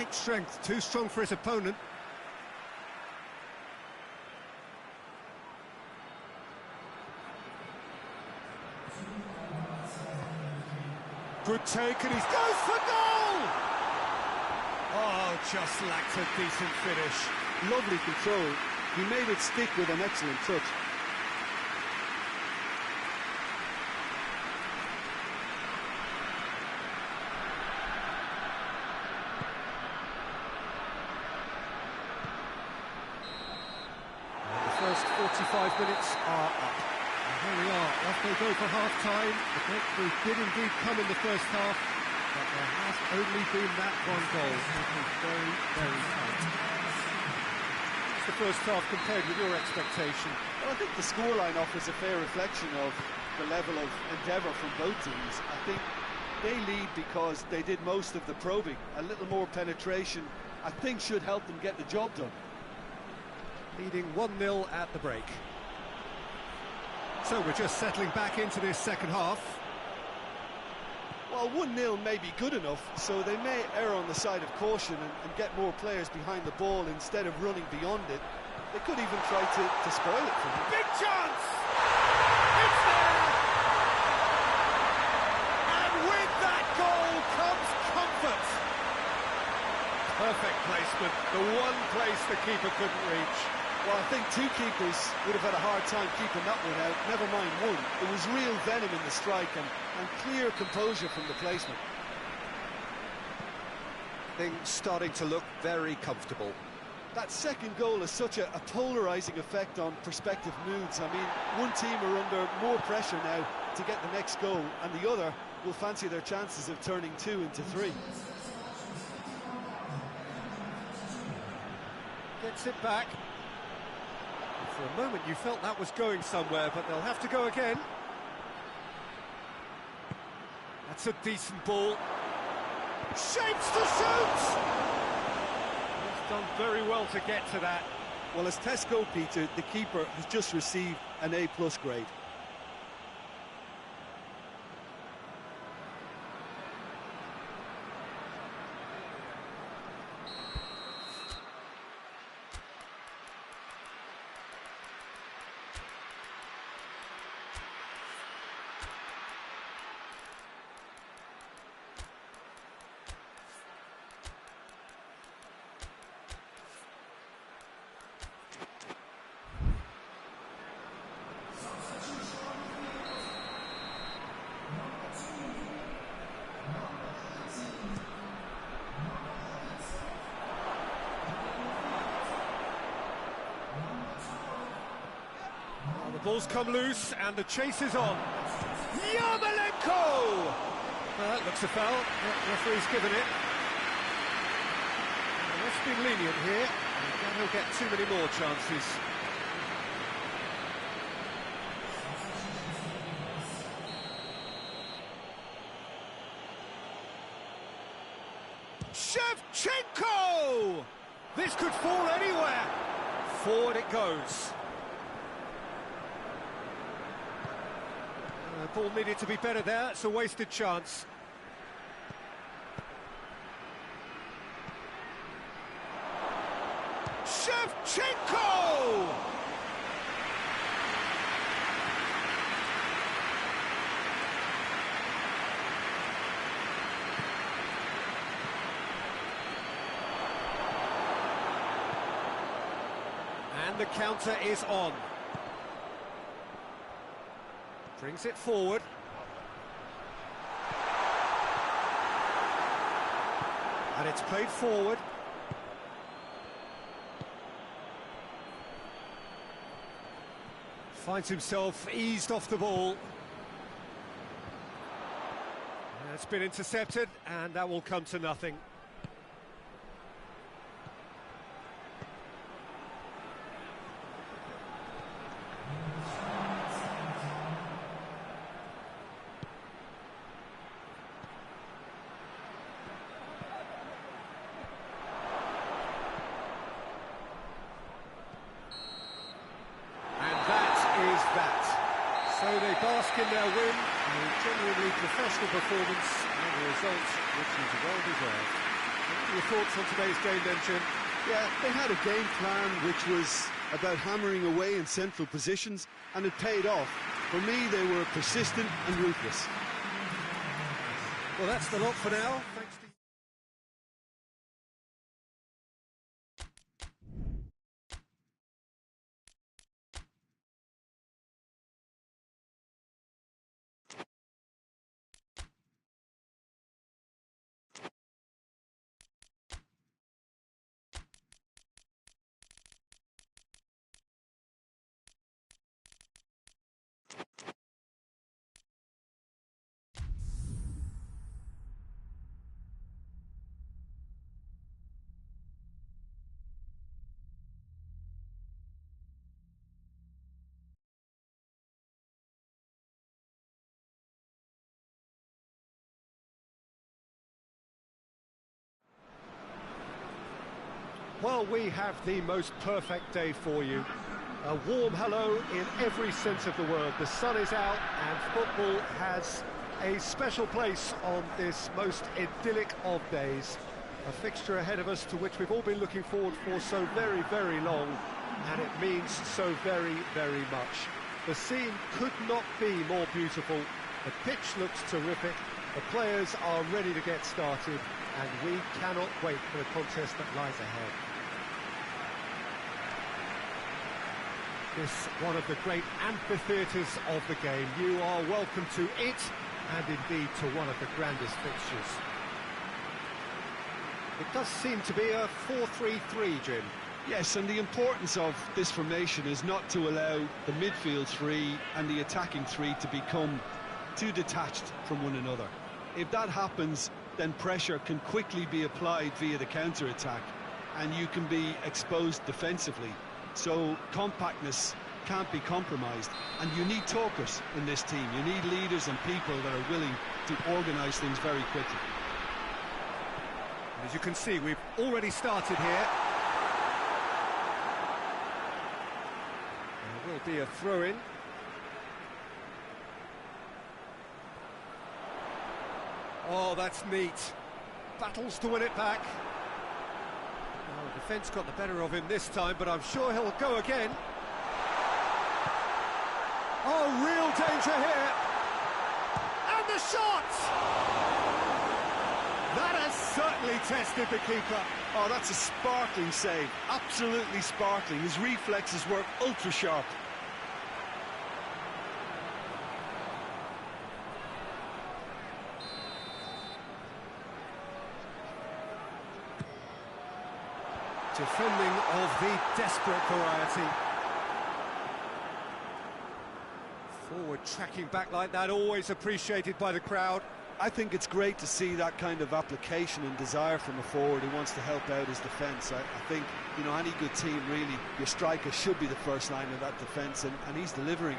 Great strength, too strong for his opponent. Good take, and he goes for goal! Oh, just lacked a decent finish. Lovely control. He made it stick with an excellent touch. The first 45 minutes are up. And here we are, off they go for half-time. The breakthrough did indeed come in the first half, but there has only been that one goal. It was very, very tight. What's the first half compared with your expectation? Well, I think the scoreline offers a fair reflection of the level of endeavour from both teams. I think they lead because they did most of the probing. A little more penetration, I think, should help them get the job done. Leading 1-0 at the break. So we're just settling back into this second half. Well, 1-0 may be good enough, so they may err on the side of caution and get more players behind the ball instead of running beyond it. They could even try to spoil it for them. Big chance! It's there! And with that goal comes comfort. Perfect placement, the one place the keeper couldn't reach. Well, I think two keepers would have had a hard time keeping that one out, never mind one. It was real venom in the strike and clear composure from the placement. Things starting to look very comfortable. That second goal has such a polarising effect on prospective moods. I mean, one team are under more pressure now to get the next goal, and the other will fancy their chances of turning 2 into 3. Gets it back. For a moment you felt that was going somewhere, but they'll have to go again. That's a decent ball. Shapes to shoot! He's done very well to get to that. Well, as tests go, Peter, the keeper has just received an A+ grade. Ball's come loose and the chase is on. Yarmolenko! That looks a foul. The referee's given it. The ref's been lenient here. And he'll get too many more chances. Shevchenko! This could fall anywhere. Forward it goes. The ball needed to be better there. It's a wasted chance. Shevchenko! And the counter is on. Brings it forward. And it's played forward. Finds himself eased off the ball. And it's been intercepted, and that will come to nothing. So they bask in their win, a genuinely professional performance, and a result which is well deserved. Your thoughts on today's game then, Jim? Yeah, they had a game plan which was about hammering away in central positions, and it paid off. For me, they were persistent and ruthless. Well, that's the lot for now. Thanks to Well, we have the most perfect day for you. A warm hello in every sense of the word. The sun is out and football has a special place on this most idyllic of days. A fixture ahead of us to which we've all been looking forward for so very, very long, and it means so very, very much. The scene could not be more beautiful. The pitch looks terrific. The players are ready to get started, and we cannot wait for the contest that lies ahead. This one of the great amphitheatres of the game. You are welcome to it, and indeed to one of the grandest fixtures. It does seem to be a 4-3-3, Jim. Yes, and the importance of this formation is not to allow the midfield three and the attacking three to become too detached from one another. If that happens, then pressure can quickly be applied via the counter-attack, and you can be exposed defensively. So compactness can't be compromised, and you need talkers in this team. You need leaders and people that are willing to organise things very quickly. As you can see, we've already started here. There will be a throw-in. Oh, that's neat. Battles to win it back. Well, the defence got the better of him this time, but I'm sure he'll go again. Oh, real danger here. And the shot! That has certainly tested the keeper. Oh, that's a sparkling save. Absolutely sparkling. His reflexes were ultra-sharp. Defending of the desperate variety. Forward tracking back like that, always appreciated by the crowd. I think it's great to see that kind of application and desire from a forward who wants to help out his defence. I think, you know, any good team, really, your striker should be the first line of that defence, and he's delivering.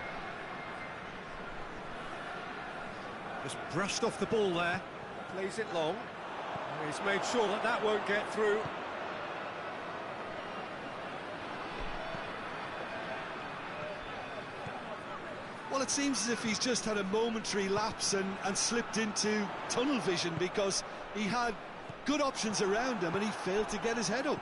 Just brushed off the ball there. Plays it long. And he's made sure that that won't get through. Well, it seems as if he's just had a momentary lapse and slipped into tunnel vision, because he had good options around him and he failed to get his head up.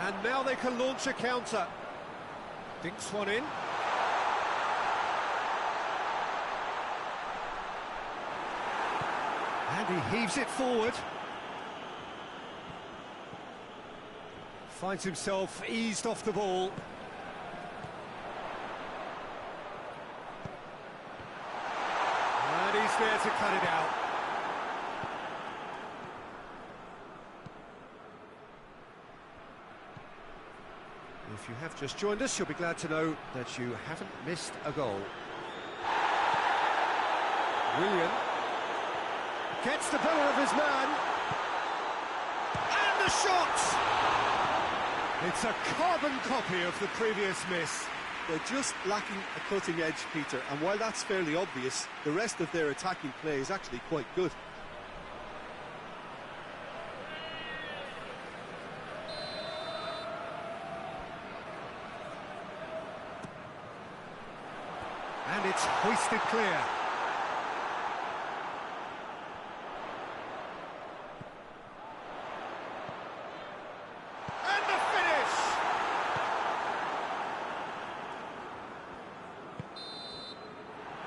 And now they can launch a counter. Dinks one in. And he heaves it forward. Finds himself eased off the ball. And he's there to cut it out. If you have just joined us, you'll be glad to know that you haven't missed a goal. Willian gets the better of his man. And the shot! It's a carbon copy of the previous miss. They're just lacking a cutting edge, Peter, and while that's fairly obvious, the rest of their attacking play is actually quite good. And it's It's hoisted clear. And the finish!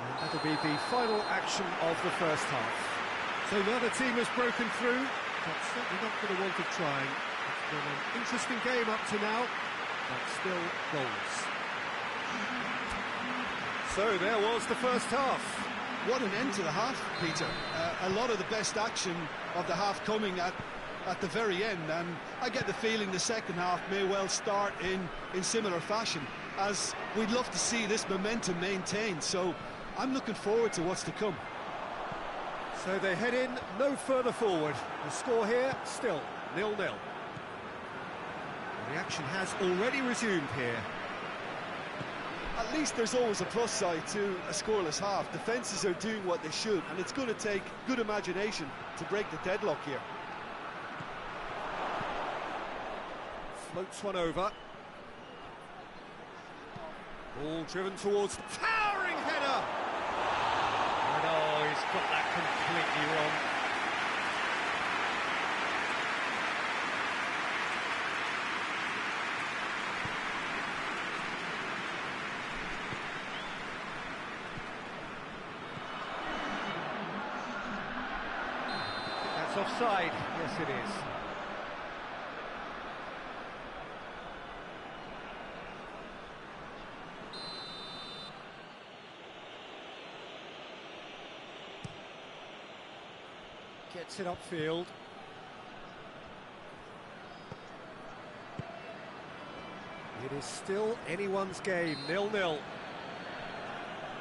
And that'll be the final action of the first half. So neither team has broken through, but certainly not for the want of trying. It's been an interesting game up to now, but still goals. So there was the first half. What an end to the half, Peter. A lot of the best action of the half coming at the very end, and I get the feeling the second half may well start in similar fashion, as we'd love to see this momentum maintained, so I'm looking forward to what's to come. So they head in no further forward. The score here still 0-0. The action has already resumed here. At least there's always a plus side to a scoreless half. Defences are doing what they should, and it's going to take good imagination to break the deadlock here. Floats one over. Ball driven towards towering header. And oh, he's got that completely wrong. That's offside. Yes, it is. Gets it upfield. It is still anyone's game, 0-0.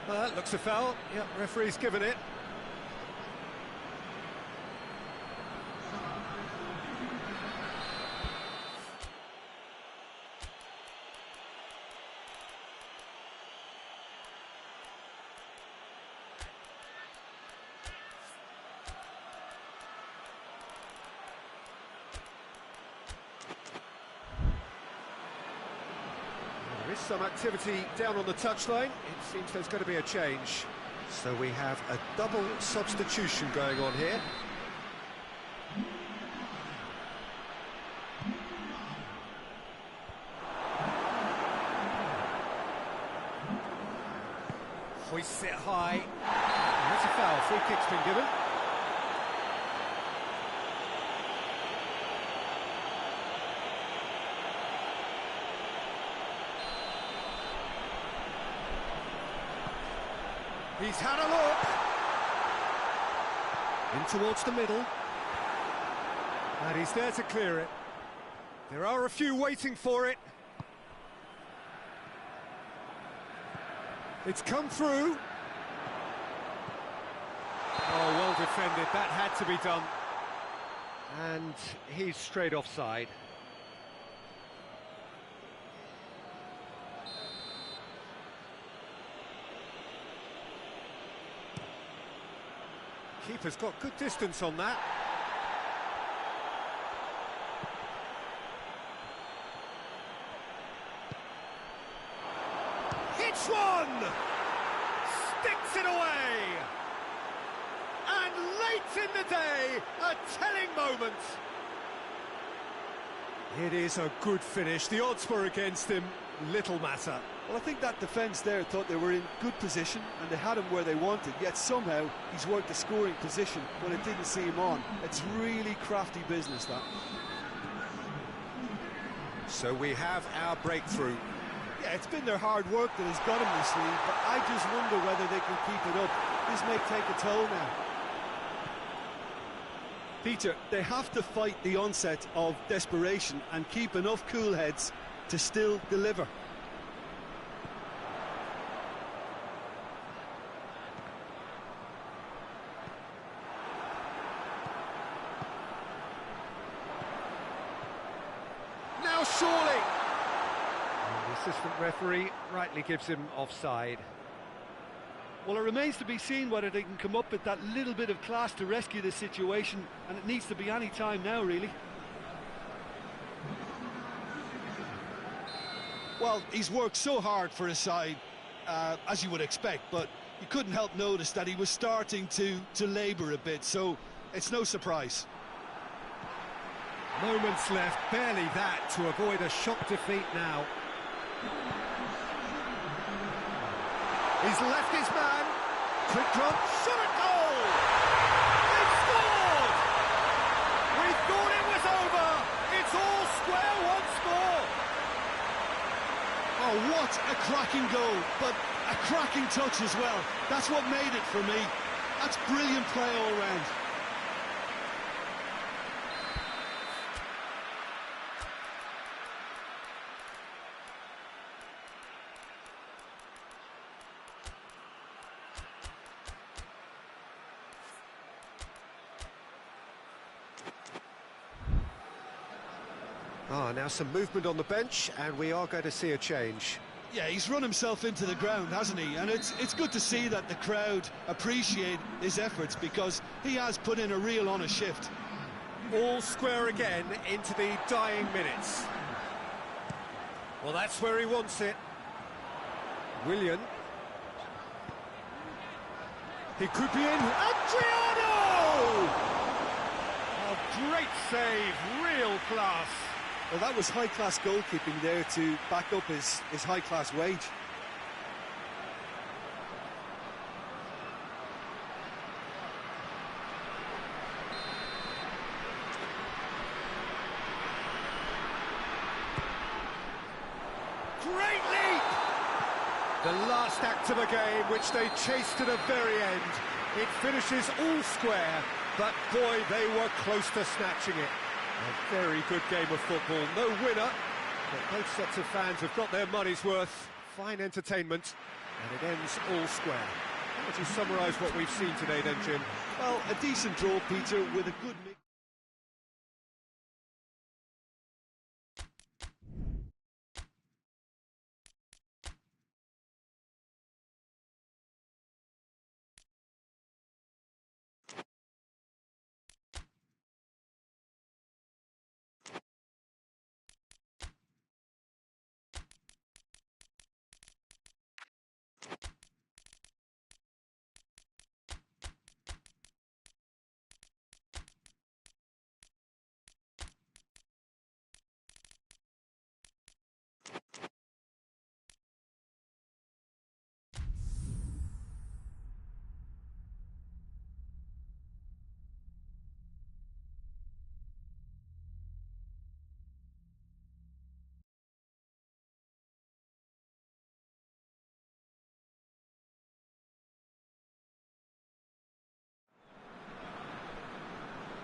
That looks a foul. Yep, referee's given it. There is some activity down on the touchline. It seems there's going to be a change. So we have a double substitution going on here. Hoists it high. That's a foul. Free kick's been given. He's had a look. In towards the middle. And he's there to clear it. There are a few waiting for it. It's come through. Oh, well defended. That had to be done. And he's straight offside. Keeper's got good distance on that. Hits one! Sticks it away! And late in the day, a telling moment. It is a good finish. The odds were against him. Little matter. Well, I think that defence there thought they were in good position and they had him where they wanted, yet somehow he's worked a scoring position when it didn't see him on. It's really crafty business, that. So we have our breakthrough. Yeah, it's been their hard work that has got them this lead, but I just wonder whether they can keep it up. This may take a toll now. Peter, they have to fight the onset of desperation and keep enough cool heads to still deliver. Now surely! And the assistant referee rightly gives him offside. Well, it remains to be seen whether they can come up with that little bit of class to rescue this situation, and it needs to be any time now, really. Well, he's worked so hard for his side, as you would expect, but you couldn't help notice that he was starting to labour a bit, so it's no surprise. Moments left, barely that, to avoid a shock defeat now. He's left his man. Quick drop, shot at goal! They've scored! We thought it was over. It's all square once more. Oh, what a cracking goal, but a cracking touch as well. That's what made it for me. That's brilliant play all round. Now some movement on the bench, and we are going to see a change. Yeah, he's run himself into the ground, hasn't he? And it's good to see that the crowd appreciate his efforts, because he has put in a real honest shift. All square again into the dying minutes. Well, that's where he wants it. Willian. He could be in. Adriano! A great save, real class. Well, that was high-class goalkeeping there to back up his high-class wage. Great leap! The last act of a game, which they chased to the very end. It finishes all square, but boy, they were close to snatching it. A very good game of football. No winner, but both sets of fans have got their money's worth. Fine entertainment, and it ends all square. How would you summarise what we've seen today then, Jim? Well, a decent draw, Peter, with a good mix.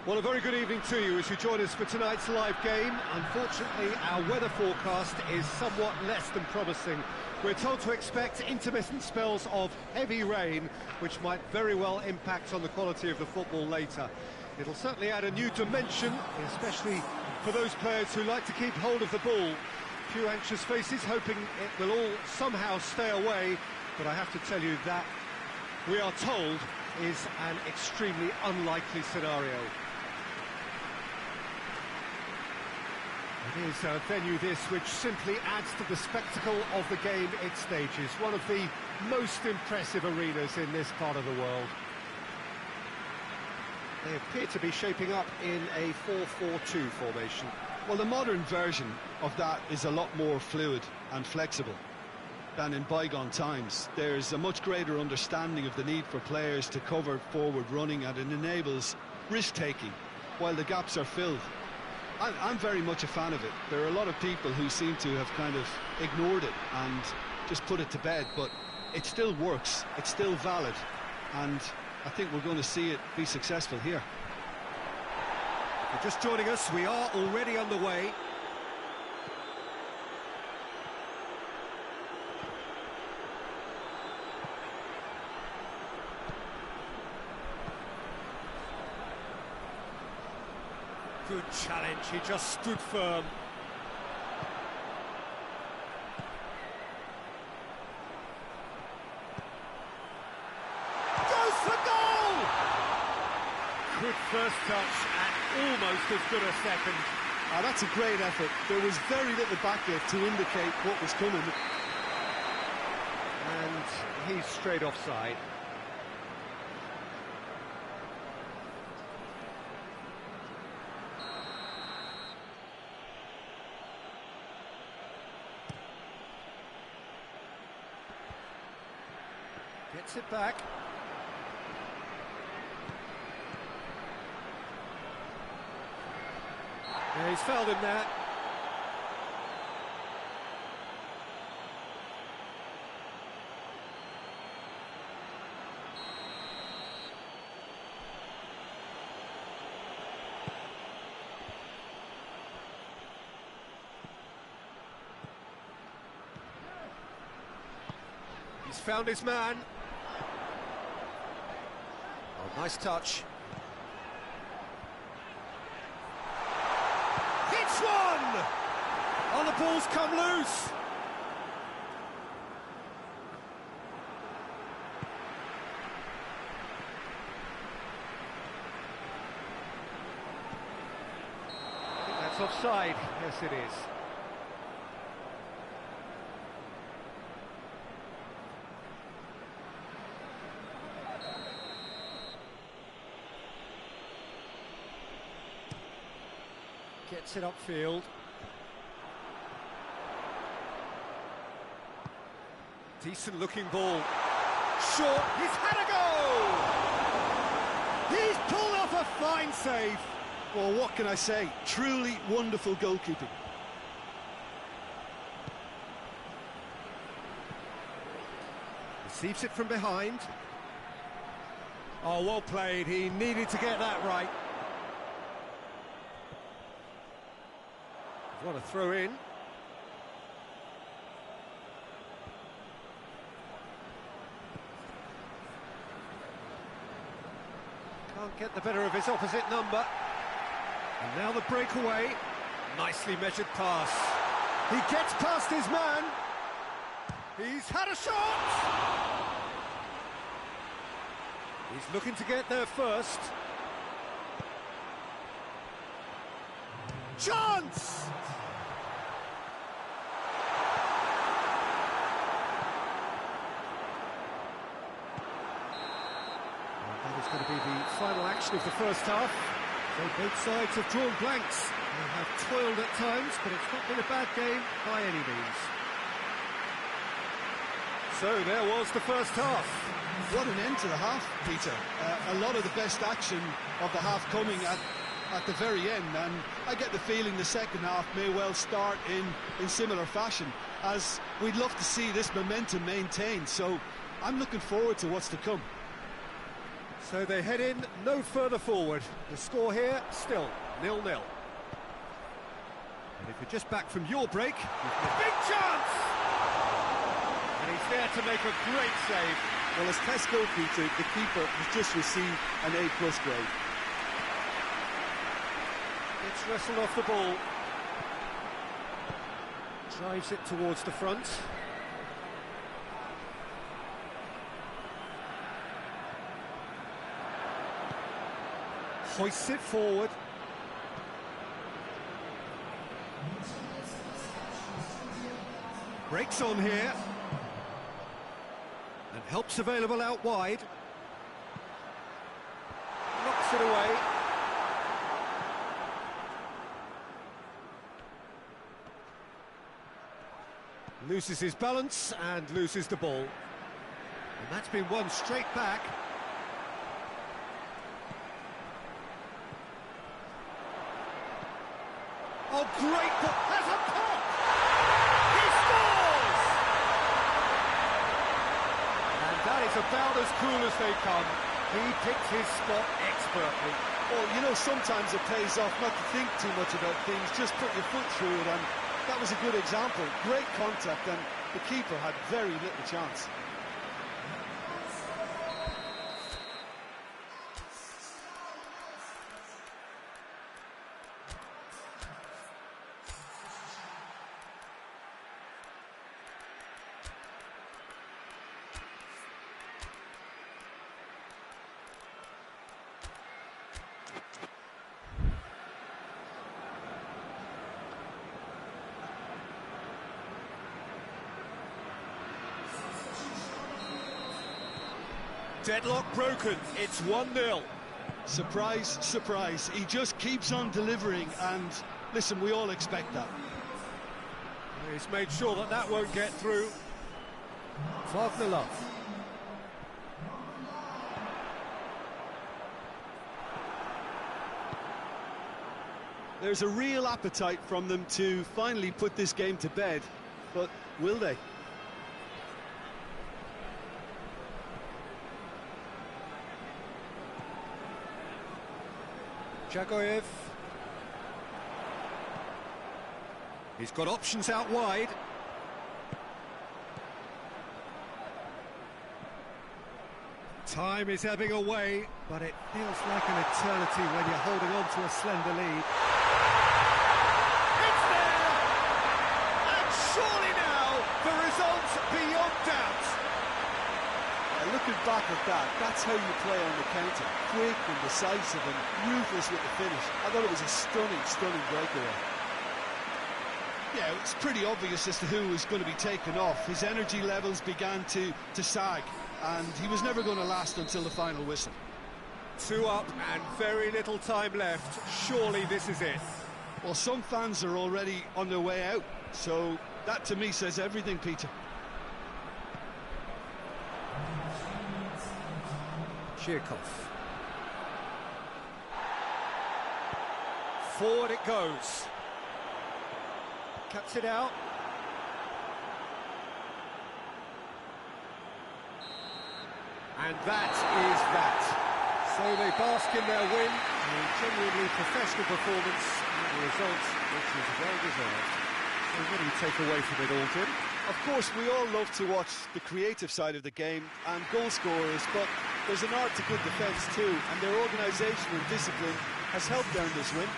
Well, a very good evening to you as you join us for tonight's live game. Unfortunately, our weather forecast is somewhat less than promising. We're told to expect intermittent spells of heavy rain, which might very well impact on the quality of the football later. It'll certainly add a new dimension, especially for those players who like to keep hold of the ball. A few anxious faces hoping it will all somehow stay away, but I have to tell you that we are told is an extremely unlikely scenario. It is a venue this which simply adds to the spectacle of the game it stages. One of the most impressive arenas in this part of the world. They appear to be shaping up in a 4-4-2 formation. Well, the modern version of that is a lot more fluid and flexible than in bygone times. There's a much greater understanding of the need for players to cover forward running, and it enables risk-taking while the gaps are filled. I'm very much a fan of it. There are a lot of people who seem to have kind of ignored it and just put it to bed, but it still works, it's still valid, and I think we're going to see it be successful here. If you're just joining us, we are already underway. Good challenge, he just stood firm. Goes for goal! Good first touch and almost as good a second. That's a great effort. There was very little back there to indicate what was coming. And he's straight offside. Gets it back. Yeah, he's fouled him there. He's found his man. Oh, nice touch. Hits one! Oh, the ball's come loose. I think that's offside. Yes, it is. Gets it upfield. Decent looking ball. Short, he's had a go! He's pulled off a fine save. Well, what can I say? Truly wonderful goalkeeping. Receives it from behind. Oh, well played. He needed to get that right. What a throw in. Can't get the better of his opposite number. And now the breakaway. Nicely measured pass. He gets past his man. He's had a shot. He's looking to get there first. Chance! That is going to be the final action of the first half. So both sides have drawn blanks. They have toiled at times, but it's not been a bad game by any means. So there was the first half. What an end to the half, Peter. A lot of the best action of the half coming at the very end, and I get the feeling the second half may well start in similar fashion, as we'd love to see this momentum maintained, so I'm looking forward to what's to come. So they head in no further forward. The score here still 0-0. And if you're just back from your break, big chance! And he's there to make a great save. Well, as test goalkeeper, the keeper has just received an A+ grade. It's wrestled off the ball. Drives it towards the front. Hoists it forward. Breaks on here. And help's available out wide. Knocks it away. Loses his balance and loses the ball. And that's been won straight back. Oh, great ball! Has a pop! He scores! And that is about as cool as they come. He picked his spot expertly. Well, you know, sometimes it pays off not to think too much about things, just put your foot through it, and that was a good example. Great contact, and the keeper had very little chance. Deadlock broken, it's 1-0. Surprise, surprise, he just keeps on delivering, and listen, we all expect that. He's made sure that that won't get through. Wagner Love. There's a real appetite from them to finally put this game to bed, but will they? KYIV. He's got options out wide. Time is ebbing away, but it feels like an eternity when you're holding on to a slender lead. It's there! And surely now, the result's beyond doubt. Looking back at that, that's how you play on the counter. Quick and decisive and ruthless with the finish. I thought it was a stunning, stunning breakaway. Yeah, it's pretty obvious as to who was going to be taken off. His energy levels began to sag, and he was never going to last until the final whistle. 2 up and very little time left. Surely this is it. Well, some fans are already on their way out, so that to me says everything, Peter. Jarkov. Forward it goes. Cuts it out. And that is that. So they bask in their win, a genuinely professional performance, and the result which is well deserved. So what do you take away from it all, Jim? Of course, we all love to watch the creative side of the game and goal scorers, but there's an art to good defence too, and their organisation and discipline has helped earn this win.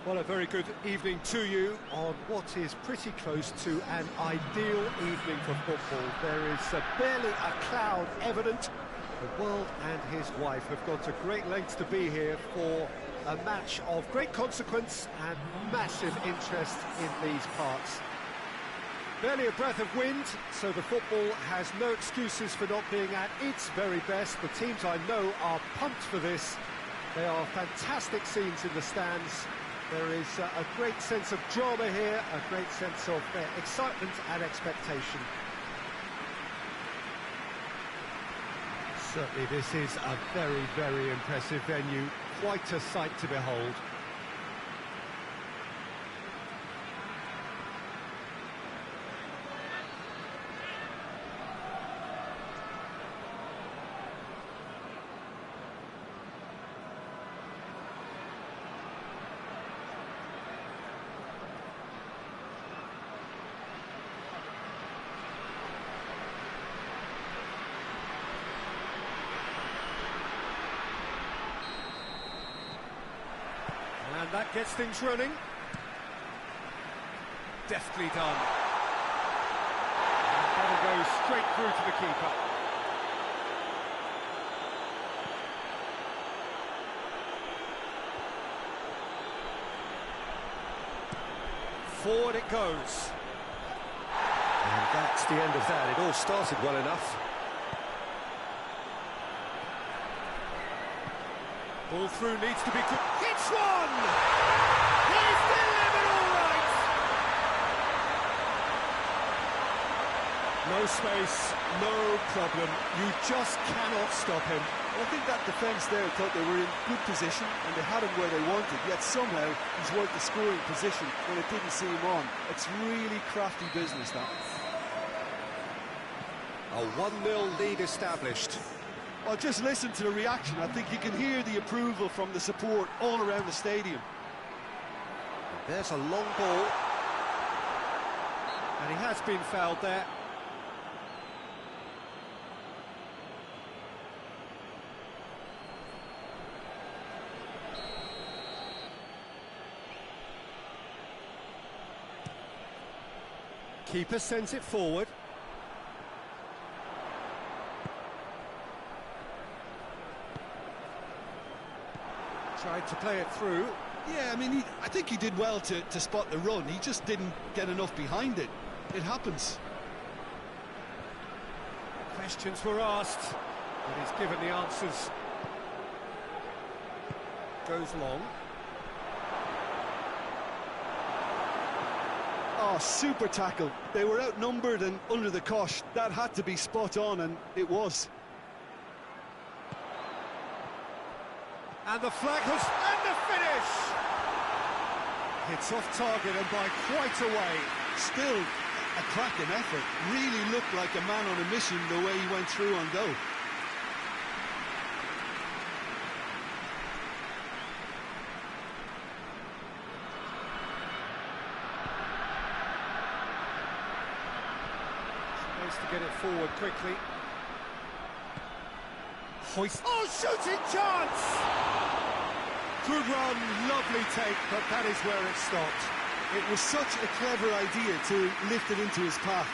Well, a very good evening to you on what is pretty close to an ideal evening for football. There is barely a cloud evident. The world and his wife have gone to great lengths to be here for a match of great consequence and massive interest in these parts. Barely a breath of wind, so the football has no excuses for not being at its very best. The teams I know are pumped for this. They are fantastic scenes in the stands. There is a great sense of drama here, a great sense of excitement and expectation. Certainly this is a very, very impressive venue. Quite a sight to behold. And that gets things running. Deftly done. And that'll go straight through to the keeper. Forward it goes. And that's the end of that. It all started well enough. Ball through needs to be good. Hits one! He's No space, no problem. You just cannot stop him. Well, I think that defence there thought they were in good position and they had him where they wanted, yet somehow he's worked the scoring position when it didn't see him on. It's really crafty business, that. A 1-0 lead established. Well, just listen to the reaction. I think you can hear the approval from the support all around the stadium. There's a long ball. And he has been fouled there. Keeper sends it forward. Tried to play it through. Yeah, I mean, I think he did well to spot the run. He just didn't get enough behind it. It happens. Questions were asked, but he's given the answers. Goes long. Oh, super tackle. They were outnumbered and under the cosh. That had to be spot on, and it was. And the flag has... and the finish! It's off target and by quite a way. Still a cracking effort. Really looked like a man on a mission the way he went through on goal. To get it forward quickly. Hoist. Oh, shooting chance! Good run, lovely take, but that is where it stopped. It was such a clever idea to lift it into his path.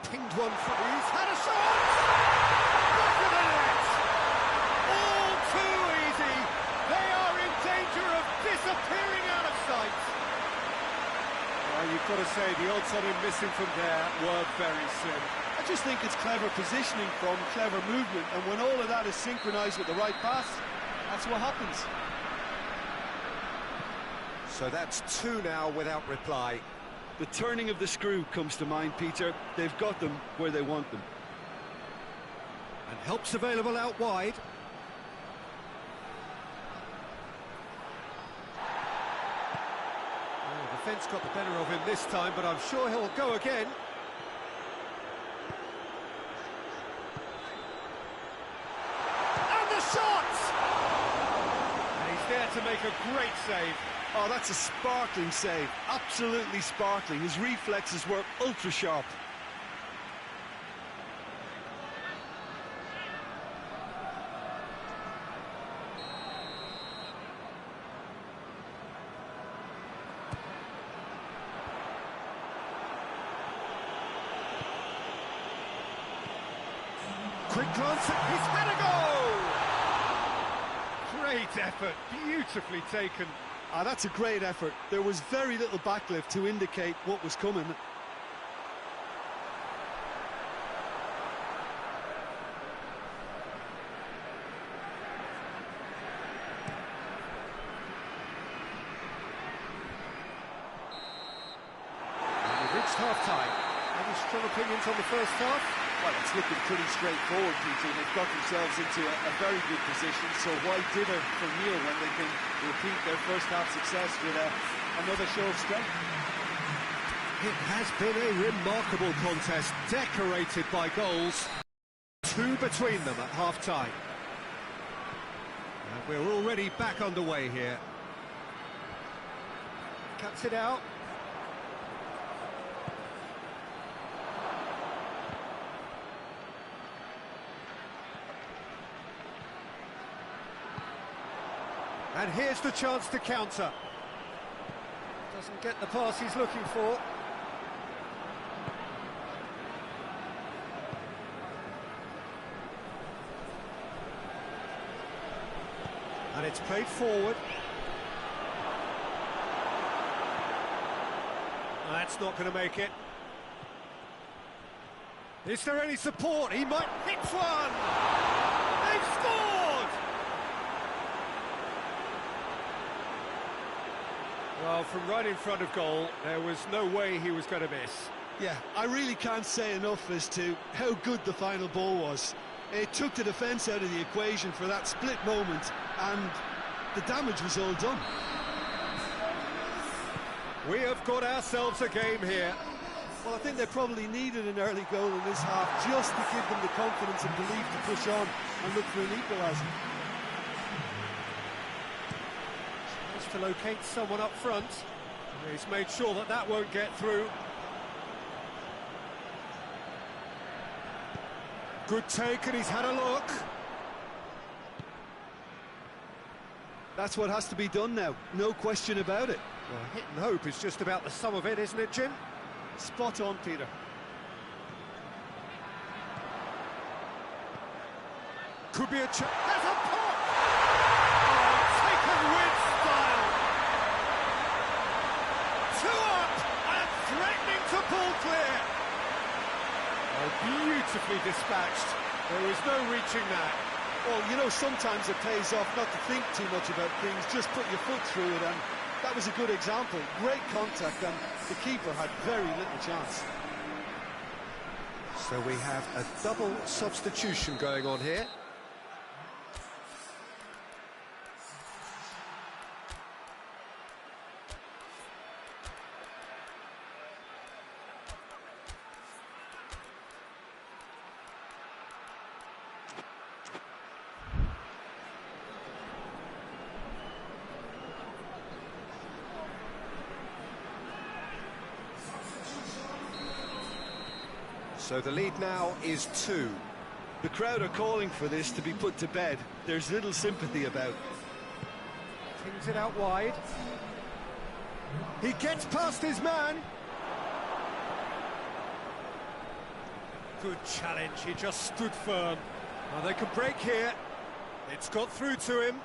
Pinged one for... he's had a shot! Back of the net! All too easy! They are in danger of disappearing out of sight! Well, you've got to say, the odds on him missing from there were very slim. I just think it's clever positioning from clever movement, and when all of that is synchronised with the right pass, that's what happens. So that's 2 now without reply. The turning of the screw comes to mind, Peter. They've got them where they want them. And help's available out wide. Oh, the defence got the better of him this time, but I'm sure he'll go again. And the shot! And he's there to make a great save. Oh, that's a sparkling save. Absolutely sparkling. His reflexes were ultra sharp. Quick glance, he's had a goal! Great effort, beautifully taken. Ah, that's a great effort. There was very little backlift to indicate what was coming. We've reached half-time. Any strong opinions on the first half? Well, it's looking pretty straightforward, Peter. They've got themselves into a very good position, so why dither from here when they can repeat their first half success with another show of strength? It has been a remarkable contest, decorated by goals. 2 between them at half-time. And we're already back underway here. Cuts it out. And here's the chance to counter. Doesn't get the pass he's looking for. And it's played forward. That's not going to make it. Is there any support? He might hit one! They've scored! Well, from right in front of goal, there was no way he was going to miss. Yeah, I really can't say enough as to how good the final ball was. It took the defence out of the equation for that split moment, and the damage was all done. We have got ourselves a game here. Well, I think they probably needed an early goal in this half just to give them the confidence and belief to push on and look for an equaliser. Tries to locate someone up front. He's made sure that that won't get through. Good take, and he's had a look. That's what has to be done now, no question about it. Well, hit and hope is just about the sum of it, isn't it, Jim? Spot on, Peter. Could be a chance. There's a pop! Oh, taken with style. 2 up and threatening to pull clear. Oh, beautifully dispatched. There was no reaching that. Well, you know, sometimes it pays off not to think too much about things, just put your foot through it, and that was a good example. Great contact, and the keeper had very little chance. So we have a double substitution going on here. So the lead now is 2. The crowd are calling for this to be put to bed. There's little sympathy about. Tings it out wide. He gets past his man. Good challenge, he just stood firm. Now they can break here. It's got through to him.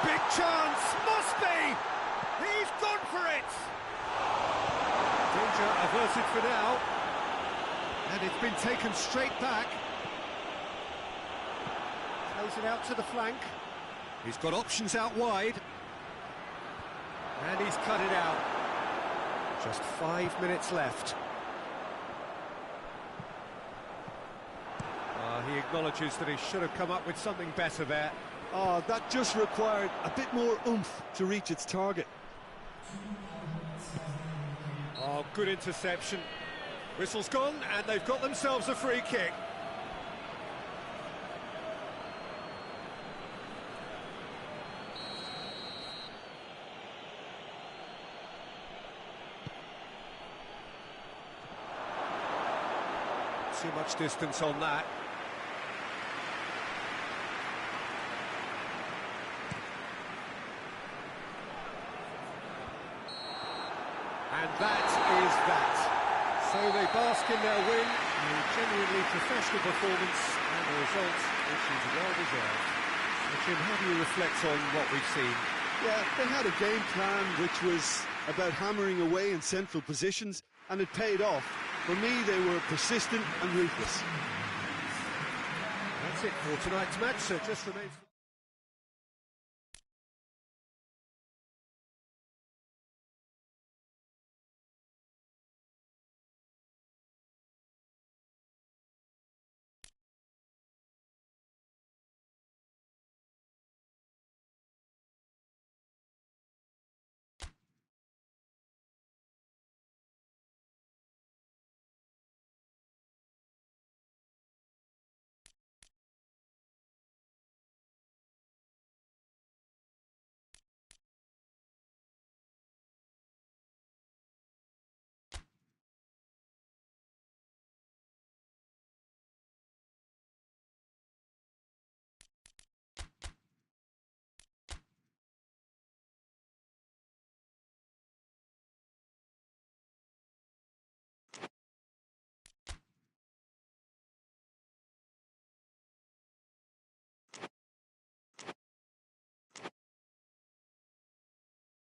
Big chance, must be! He's gone for it! Danger averted for now. And it's been taken straight back. Plays it out to the flank. He's got options out wide. And he's cut it out. Just 5 minutes left. He acknowledges that he should have come up with something better there. Oh, that just required a bit more oomph to reach its target. Oh, good interception. Whistle's gone, and they've got themselves a free kick. Too much distance on that. And that is that. So they bask in their win, a genuinely professional performance, and a result which is well-deserved. Jim, how do you reflect on what we've seen? Yeah, they had a game plan which was about hammering away in central positions, and it paid off. For me, they were persistent and ruthless. That's it for tonight's match, so it just remains...